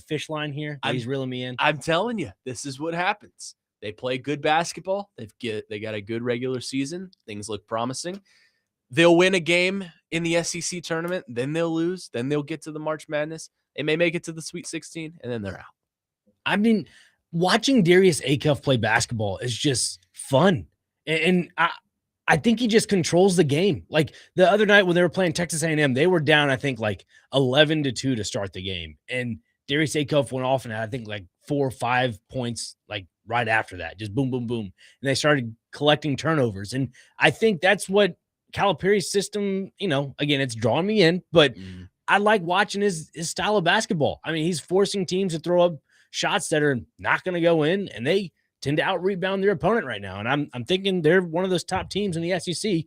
fish line here? He's reeling me in. I'm telling you, this is what happens. They play good basketball. They got a good regular season. Things look promising. They'll win a game in the SEC tournament, then they'll lose, then they'll get to the March Madness. They may make it to the Sweet 16, and then they're out. I mean, watching Darius Acuff play basketball is just fun. And I think he just controls the game. Like the other night when they were playing Texas A&M, they were down, I think, like 11-2 to start the game. And Darius Acuff went off and had, I think, like 4 or 5 points, like right after that, just boom, boom, boom. And they started collecting turnovers. And I think that's what Calipari's system, again, it's drawing me in, but I like watching his style of basketball. I mean, he's forcing teams to throw up shots that are not going to go in, and they tend to out-rebound their opponent right now. And I'm thinking they're one of those top teams in the SEC.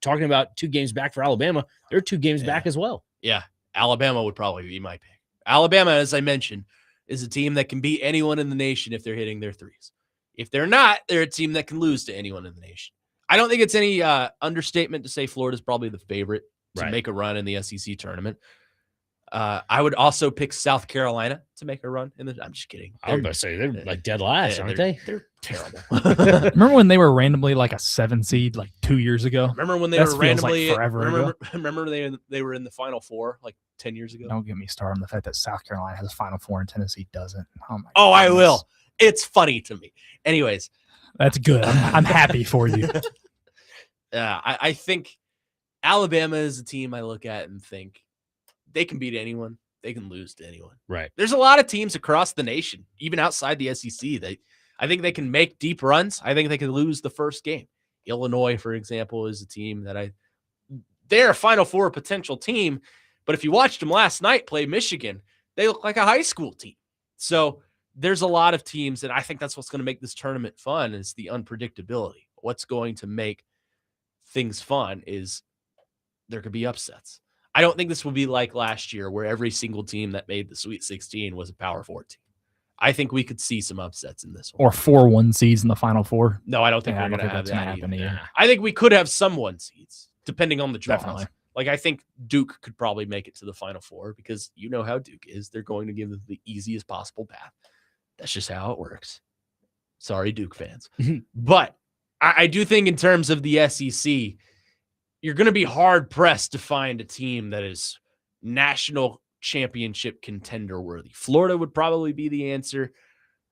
Talking about 2 games back for Alabama, they're 2 games back as well. Yeah, Alabama would probably be my pick. Alabama, as I mentioned, is a team that can beat anyone in the nation if they're hitting their threes. If they're not, they're a team that can lose to anyone in the nation. I don't think it's any understatement to say Florida's probably the favorite to make a run in the SEC tournament. I would also pick South Carolina to make a run in the. I'm just kidding. I was about to say they're like dead last, aren't they? They're terrible. Remember when they were randomly like a 7 seed like 2 years ago? Remember when they were randomly like forever ago? Remember they were in the Final Four like 10 years ago? Don't get me started on the fact that South Carolina has a Final Four and Tennessee doesn't. Oh, I will. It's funny to me. Anyways, that's good. I'm happy for you. I think Alabama is a team I look at and think they can beat anyone. They can lose to anyone. Right. There's a lot of teams across the nation, even outside the SEC. I think they can make deep runs. I think they can lose the first game. Illinois, for example, is a team that they're a Final Four potential team. But if you watched them last night play Michigan, they look like a high school team. So there's a lot of teams, and I think that's what's going to make this tournament fun is the unpredictability. What's going to make things fun is there could be upsets. I don't think this will be like last year where every single team that made the Sweet 16 was a Power 4 team. I think we could see some upsets in this one. Or 4 1 seeds in the Final Four. No, I don't think we're going to have that either. I think we could have some 1 seeds, depending on the draws. Definitely. Like, I think Duke could probably make it to the Final Four because you know how Duke is. They're going to give them the easiest possible path. That's just how it works. Sorry, Duke fans. But I do think in terms of the SEC, you're going to be hard-pressed to find a team that is national championship contender worthy. Florida would probably be the answer.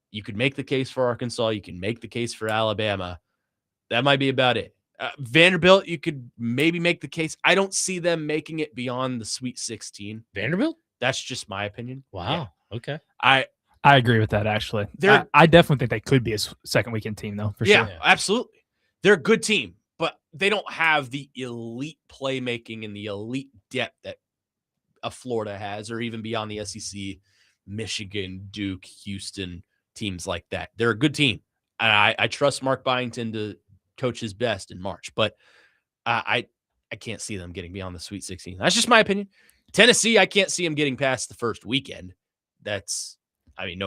You could make the case for Arkansas. You can make the case for Alabama. That might be about it. Vanderbilt, you could maybe make the case. I don't see them making it beyond the Sweet 16. Vanderbilt? That's just my opinion. Wow. Yeah. Okay. I agree with that, actually. I definitely think they could be a second weekend team, though, for sure. Yeah, absolutely. They're a good team, but they don't have the elite playmaking and the elite depth that a Florida has, or even beyond the SEC, Michigan, Duke, Houston, teams like that. They're a good team. And I trust Mark Byington to coach his best in March, but I I can't see them getting beyond the Sweet 16. That's just my opinion. Tennessee, I can't see them getting past the first weekend. No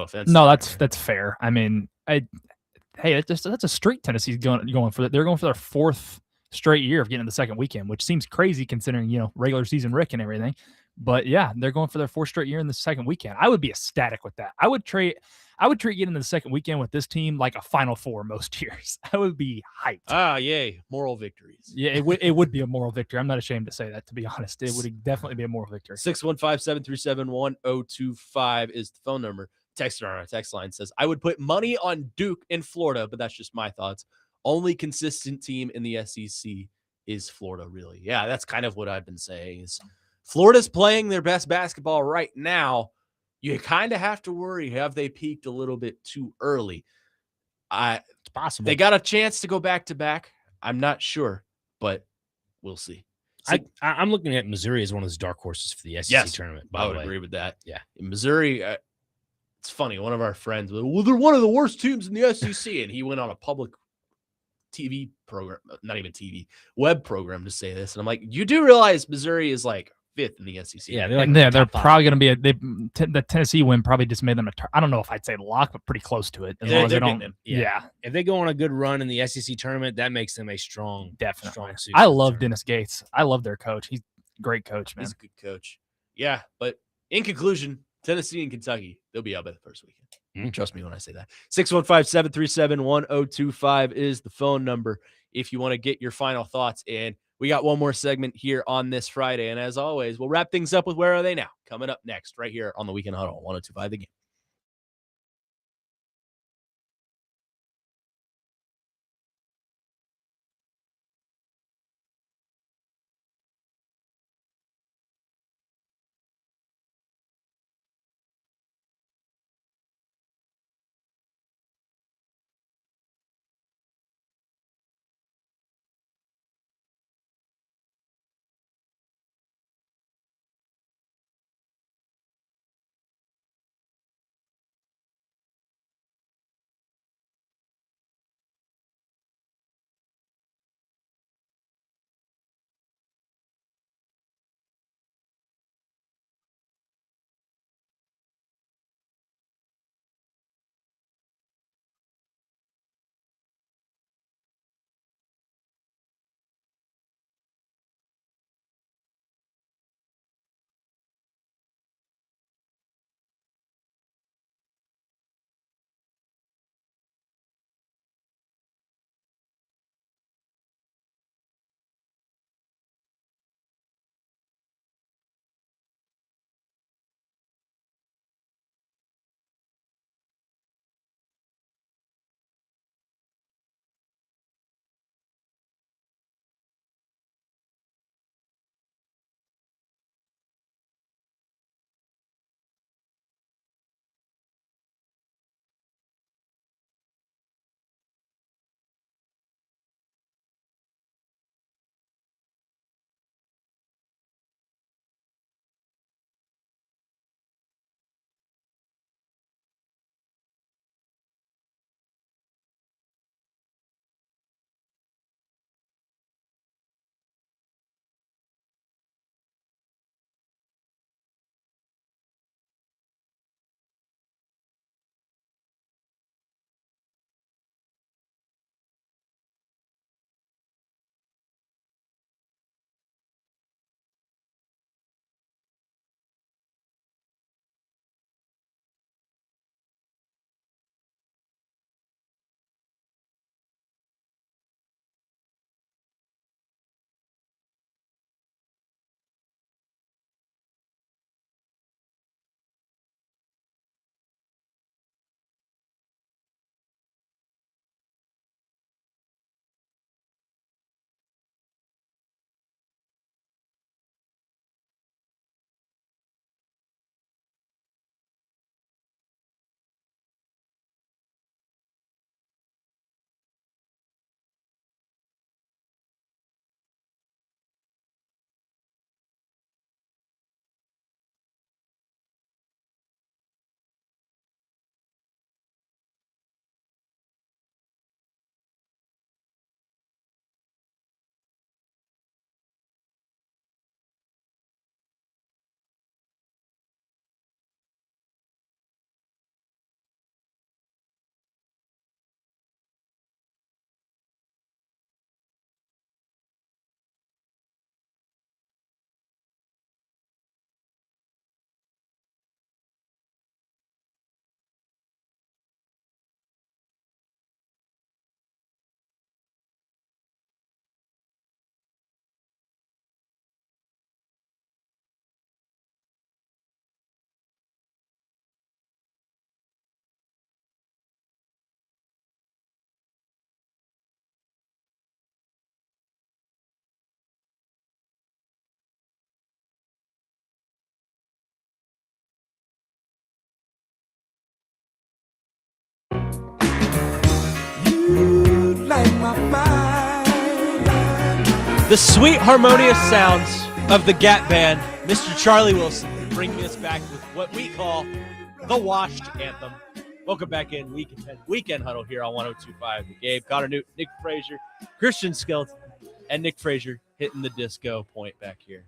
offense. No, that's fair. I mean, that's a streak Tennessee's going for. They're going for their 4th straight year of getting the second weekend, which seems crazy considering regular season Rick and everything. But yeah, they're going for their 4th straight year in the second weekend. I would be ecstatic with that. I would treat getting the second weekend with this team like a Final Four most years. I would be hyped. Ah, yay, moral victories. Yeah, it would be a moral victory. I'm not ashamed to say that, to be honest. It would definitely be a moral victory. 615-737-1025 is the phone number. Texter on our text line says, I would put money on Duke in Florida, but that's just my thoughts. Only consistent team in the SEC is Florida, really. Yeah, that's kind of what I've been saying is Florida's playing their best basketball right now. You kind of have to worry, have they peaked a little bit too early? It's possible. They got a chance to go back-to-back. I'm not sure, but we'll see. I'm looking at Missouri as one of those dark horses for the SEC tournament. I would agree with that. Yeah. In Missouri, it's funny. One of our friends, well, they're one of the worst teams in the SEC, and he went on a public TV program, not even TV, web program to say this. And I'm like, you do realize Missouri is like 5th in the SEC. Yeah, they're probably going to be the Tennessee win probably just made them I don't know if I'd say lock, but pretty close to it. As long as they don't. Yeah. If they go on a good run in the SEC tournament, that makes them a strong, definitely. suit. I love Dennis Gates. I love their coach. He's a great coach, man. He's a good coach. Yeah, but in conclusion, Tennessee and Kentucky, they'll be out by the first weekend. Trust me when I say that. 615-737-1025 is the phone number if you want to get your final thoughts in. We got one more segment here on this Friday. And as always, we'll wrap things up with Where Are They Now? Coming up next right here on the Weekend Huddle, 102.5 The Game. The sweet harmonious sounds of the Gap Band, Mr. Charlie Wilson, bringing us back with what we call the Washed Anthem. Welcome back in Weekend Huddle here on 102.5. Gabe, Connor Newton, Nick Frazier, Christian Skelton, and Nick Frazier hitting the disco point back here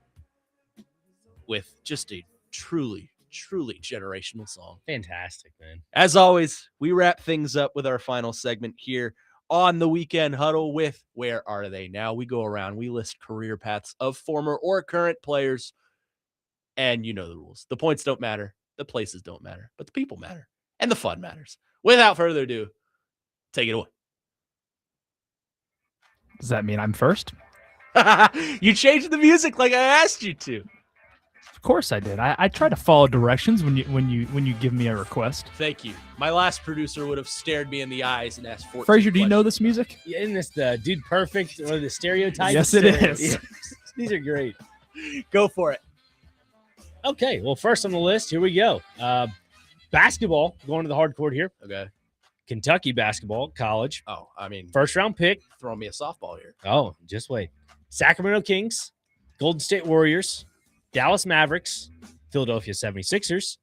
with just a truly generational song. Fantastic, man. As always, we wrap things up with our final segment here on the Weekend Huddle with Where Are They Now? We go around, we list career paths of former or current players, and you know the rules. The points don't matter, the places don't matter, but the people matter, and the fun matters. Without further ado, take it away. Does that mean I'm first? You changed the music like I asked you to. Of course I did. I try to follow directions when you give me a request. Thank you. My last producer would have stared me in the eyes and asked 14 Frazier, do you know questions. this music? Yeah, isn't this the Dude Perfect or the stereotype? Yes, it is. Yeah. These are great. Go for it. Okay, well, first on the list, here we go. Basketball, going to the hard court here. Okay. Kentucky basketball, college. Oh, I mean, First round pick. throwing me a softball here. Oh, just wait. Sacramento Kings, Golden State Warriors, Dallas Mavericks, Philadelphia 76ers.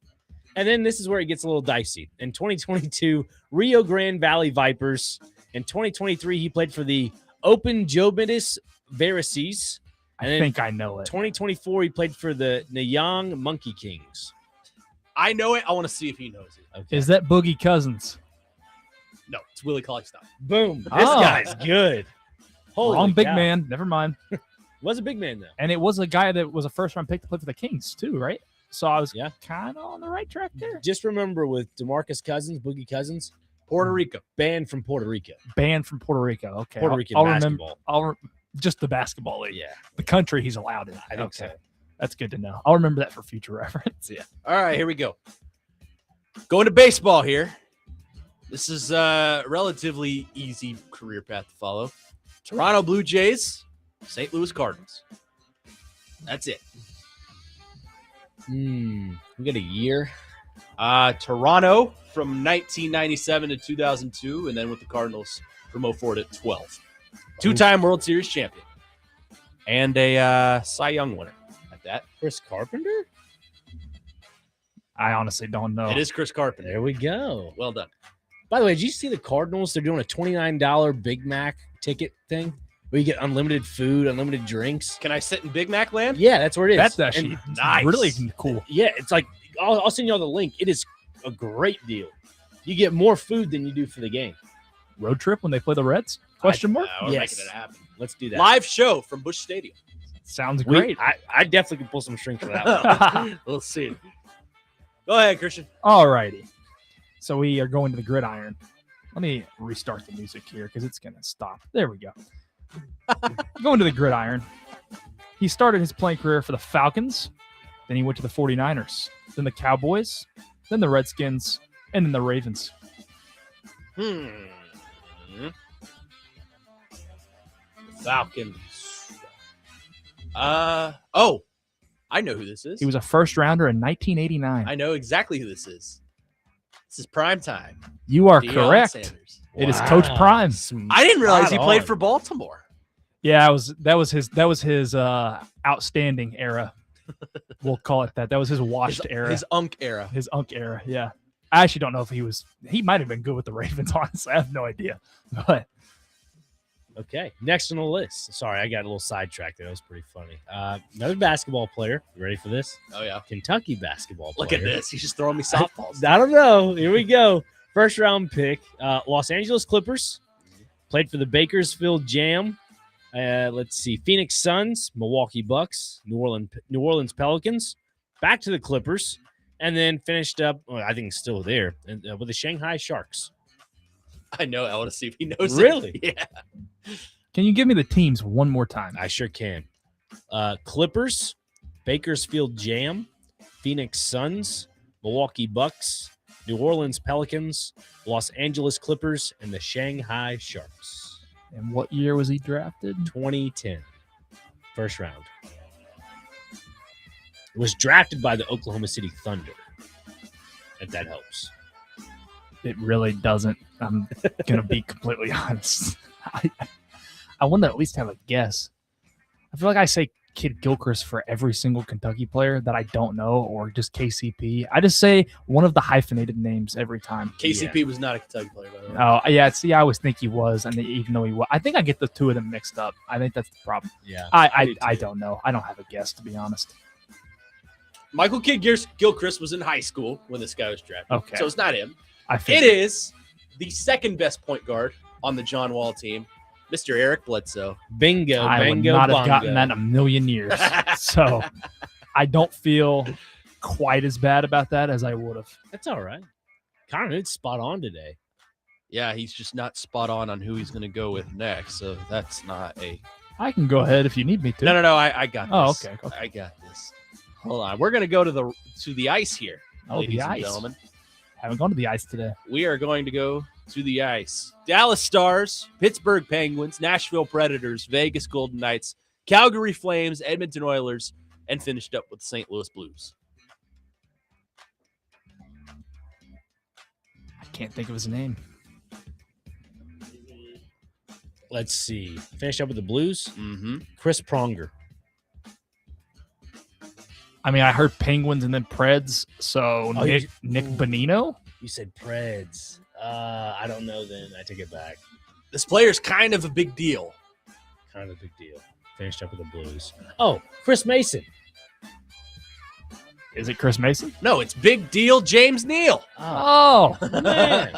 And then this is where it gets a little dicey. In 2022, Rio Grande Valley Vipers. In 2023, he played for the Open Jobitis Varices. I And then think I know it. 2024, he played for the Nayang Monkey Kings. I know it. I want to see if he knows it. Okay. Is that Boogie Cousins? No, it's Willie Cauley-Stein. Boom. This Oh. guy's good. Holy Wrong big cow. man. Never mind. Was a big man, though. And it was a guy that was a first-round pick to play for the Kings too, right? So I was Yeah. kind of on the right track there. Just remember with DeMarcus Cousins, Boogie Cousins, Puerto Rico. banned from Puerto Rico. Banned from Puerto Rico. Okay, Puerto I'll- Rican I'll remember. basketball. Just the basketball league. Yeah, The country he's allowed in. I think so. That's good to know. I'll remember that for future reference. Yeah. All right, here we go. Going to baseball here. This is a relatively easy career path to follow. Toronto Blue Jays, St. Louis Cardinals. That's it. We got a year. Toronto from 1997 to 2002, and then with the Cardinals from 04 to 12. Two-time World Series champion. And a Cy Young winner at that. Chris Carpenter? I honestly don't know. It is Chris Carpenter. There we go. Well done. By the way, did you see the Cardinals? They're doing a $29 Big Mac ticket thing where you get unlimited food, unlimited drinks. Can I sit in Big Mac land? Yeah, that's where it is. That's actually And nice. really cool. yeah, it's like I'll send you all the link. It is a great deal. You get more food than you do for the game. Road trip when they play the Reds? Question mark? We're Yes. making it happen. Let's do that. Live show from Busch Stadium. Sounds great. I definitely can pull some strings for that one. We'll see. Go ahead, Christian. All righty. So we are going to the gridiron. Let me restart the music here because it's going to stop. There we go. Going to the gridiron. He started his playing career for the Falcons. Then he went to the 49ers. Then the Cowboys. Then the Redskins. And then the Ravens. Falcons. I know who this is. He was a first rounder in 1989. I know exactly who this is. This is prime time. You are Deion correct. Sanders. It is Coach Wow. Prime. I didn't realize he Spot played on. for Baltimore. Yeah, that was his outstanding era. We'll call it that. That was his washed era. His Unk era. His Unk era. Yeah. I actually don't know if he might have been good with the Ravens, honestly. I have no idea. But Okay, next on the list. Sorry, I got a little sidetracked there. That was pretty funny. Another basketball player. You ready for this? Oh, yeah. Kentucky basketball player. Look at this. He's just throwing me softballs. I don't know. Here we go. First round pick. Los Angeles Clippers. Played for the Bakersfield Jam. Let's see. Phoenix Suns, Milwaukee Bucks, New Orleans Pelicans. Back to the Clippers. And then finished up, well, I think it's still there, with the Shanghai Sharks. I know. I want to see if he knows Really? it. Yeah. can you give me the teams one more time? I sure can. Clippers, Bakersfield Jam, Phoenix Suns, Milwaukee Bucks, New Orleans Pelicans, Los Angeles Clippers, and the Shanghai Sharks. And what year was he drafted? 2010. First round. Was drafted by the Oklahoma City Thunder. If that helps. It really doesn't. I'm going to be completely honest. I want to at least have a guess. I feel like I say Kid Gilchrist for every single Kentucky player that I don't know, or just KCP. I just say one of the hyphenated names every time. KCP was not a Kentucky player, by the way. Oh, yeah. See, I always think he was, and even though he was, I think I get the two of them mixed up. I think that's the problem. Yeah. I don't know. I don't have a guess, to be honest. Michael Kidd Gilchrist was in high school when this guy was drafted. Okay. So it's not him. It It is the second best point guard on the John Wall team, Mr. Eric Bledsoe. Bingo. I would Bingo. not have bongo. gotten that in a million years. So I don't feel quite as bad about that as I would have. That's all right. Connor Newt's spot on today. Yeah, he's just not spot on who he's going to go with next. So that's not a. I can go ahead if you need me to. No. I got this. Oh, okay. I got this. Hold on. We're going to go to the ice here, Oh, ladies the and ice. gentlemen. Haven't gone to the ice today. We are going to go to the ice. Dallas Stars, Pittsburgh Penguins, Nashville Predators, Vegas Golden Knights, Calgary Flames, Edmonton Oilers, and finished up with St. Louis Blues. I can't think of his name. Let's see. Finish up with the Blues. Mm-hmm. Chris Pronger. I mean, I heard Penguins and then Preds. So Oh, Nick Bonino. You said Preds. I don't know then. I take it back. This player's kind of a big deal. Kind of a big deal. Finished up with the Blues. Oh, Chris Mason. Is it Chris Mason? No, it's big deal James Neal. Oh, Oh, man.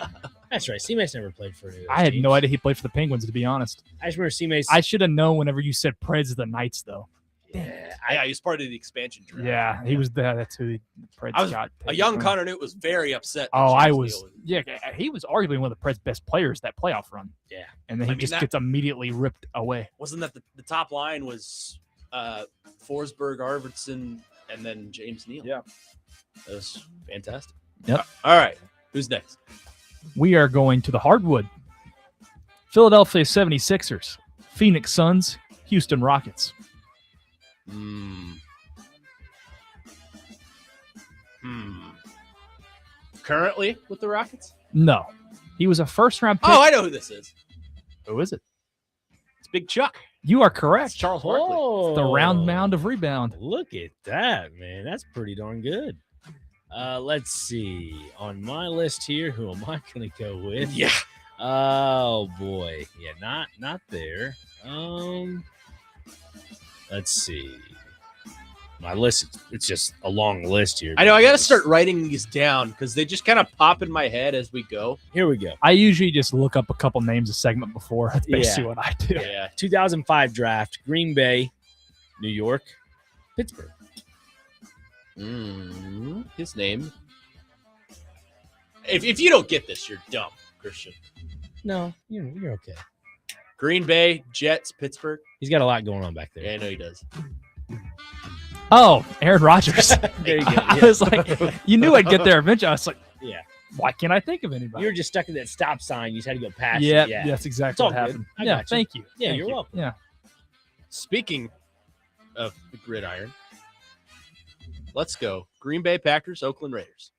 That's right. C-Mason never played for any of those I had teams. no idea he played for the Penguins, to be honest. I just remember C-Mason. I should have known whenever you said Preds the Knights, though. Yeah, he was part of the expansion draft. Yeah, he was there. That's who the Preds got. A young Connor Newt was very upset. that Oh, I James was. Neal Yeah, he was arguably one of the Preds' best players that playoff run. Yeah. And then he I mean, just that- gets immediately ripped away. Wasn't that the top line was Forsberg, Arvidsson, and then James Neal? Yeah. That was fantastic. Yep. All right. Who's next? We are going to the hardwood. Philadelphia 76ers, Phoenix Suns, Houston Rockets. Currently with the Rockets? No. He was a first-round pick. Oh, I know who this is. Who is it? It's Big Chuck. You are It's correct. Charles Barkley. Oh, The round mound of rebound. Look at that, man. That's pretty darn good. Let's see. On my list here, who am I going to go with? Yeah. Oh boy. Yeah, not there. Let's see. My list, it's just a long list here. I know. I got to start writing these down because they just kind of pop in my head as we go. Here we go. I usually just look up a couple names a segment before. That's basically Yeah. what I do. Yeah. 2005 draft, Green Bay, New York, Pittsburgh. His name. If you don't get this, you're dumb, Christian. No, you're okay. Green Bay, Jets, Pittsburgh. He's got a lot going on back there. Yeah, I know he does. Oh, Aaron Rodgers. There you go. I Yeah. was like, you knew I'd get there eventually. I was like, Yeah. why can't I think of anybody? You were just stuck in that stop sign. You just had to go past yeah, it. Yeah. that's exactly It's all what good. happened. I Yeah, got you. thank you. Yeah, Thank you're you. welcome. Yeah. Speaking of the gridiron, let's go. Green Bay Packers, Oakland Raiders.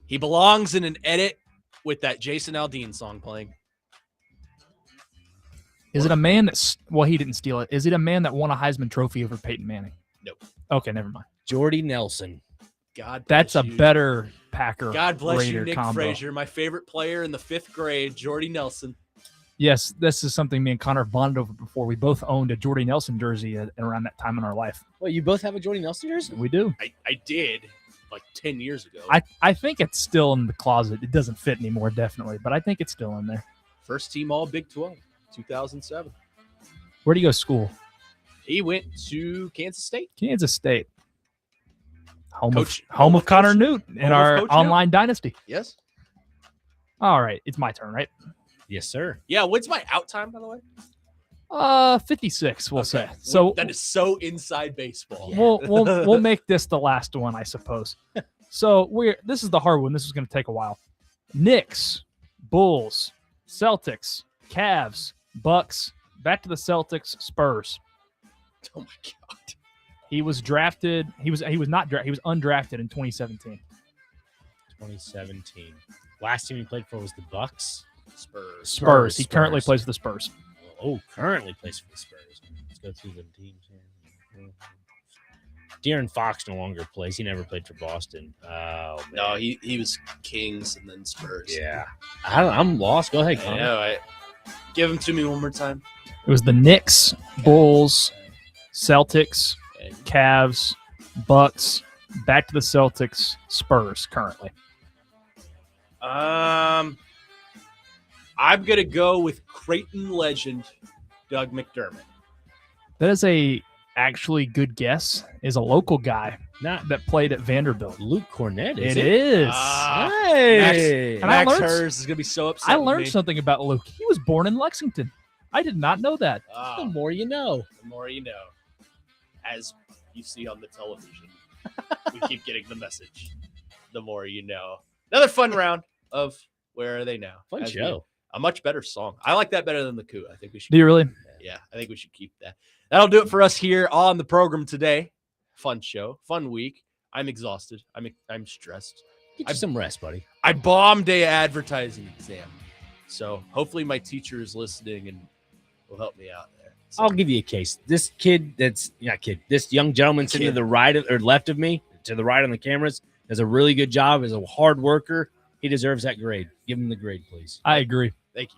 He belongs in an edit with that Jason Aldean song playing. Is it a man that's well, he didn't steal it. Is it a man that won a Heisman Trophy over Peyton Manning? Nope. Okay, never mind. Jordy Nelson. God, That's bless a you. better Packer. God bless Raider you, Nick combo. Frazier, my favorite player in the 5th grade, Jordy Nelson. Yes, this is something me and Connor bonded over before. We both owned a Jordy Nelson jersey around that time in our life. Well, you both have a Jordy Nelson jersey? We do. I did like 10 years ago. I think it's still in the closet. It doesn't fit anymore, definitely, but I think it's still in there. First team All Big 12, 2007. Where do you go to school? He went to Kansas State. Kansas State. Home Coach- of home of Connor Coach- Newt in home of our Coach Newt. online dynasty. Yes. All right, it's my turn, right? Yes, sir. Yeah, what's my out time, by the way? 56, we'll say. Okay. So that is so inside baseball. Yeah. we'll make this the last one, I suppose. So this is the hard one. This is going to take a while. Knicks, Bulls, Celtics, Cavs, Bucks, back to the Celtics, Spurs. Oh my god. He was drafted. He was not drafted. He was undrafted in 2017. 2017. Last team he played for was the Bucks. Spurs. Spurs. He currently Spurs. plays for the Spurs. currently plays for the Spurs. Let's go through the teams here. De'Aaron Fox no longer plays. He never played for Boston. Oh, man. No, he was Kings and then Spurs. Yeah. I'm lost. Go ahead, I Connor. know. Give him to me one more time. It was the Knicks, Bulls, Celtics, And Cavs, Bucks, back to the Celtics, Spurs currently. I'm gonna go with Creighton legend Doug McDermott. That is a actually good guess. Is a local guy Not that played at Vanderbilt. Luke Cornett, is It it? is. Hey. And I Max learned- Hers is gonna be so upset. I with learned me. something about Luke. He was born in Lexington. I did not know that. The more you know. The more you know. As you see on the television, we keep getting the message. The more you know. Another fun round of Where Are They Now? Fun As we- show. A much better song. I like that better than the coup. I think we should. Do you really? Yeah, I think we should keep that. That'll do it for us here on the program today. Fun show, fun week. I'm exhausted. I'm stressed. Get you some rest, buddy. I bombed a advertising exam, so hopefully my teacher is listening and will help me out there. So, I'll give you a case. This kid this young gentleman sitting to Kid. the right or left of me, to the right on the cameras, does a really good job, is a hard worker. He deserves that grade. Give him the grade, please. I agree. thank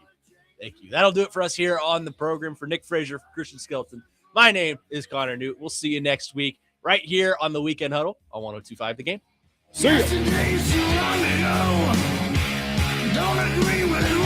you. That'll do it for us here on the program. For Nick Frazier, for Christian Skelton, my name is Connor Newt. We'll see you next week right here on the Weekend Huddle on 102.5 The Game. See ya. Yesterday's too long ago. Don't agree with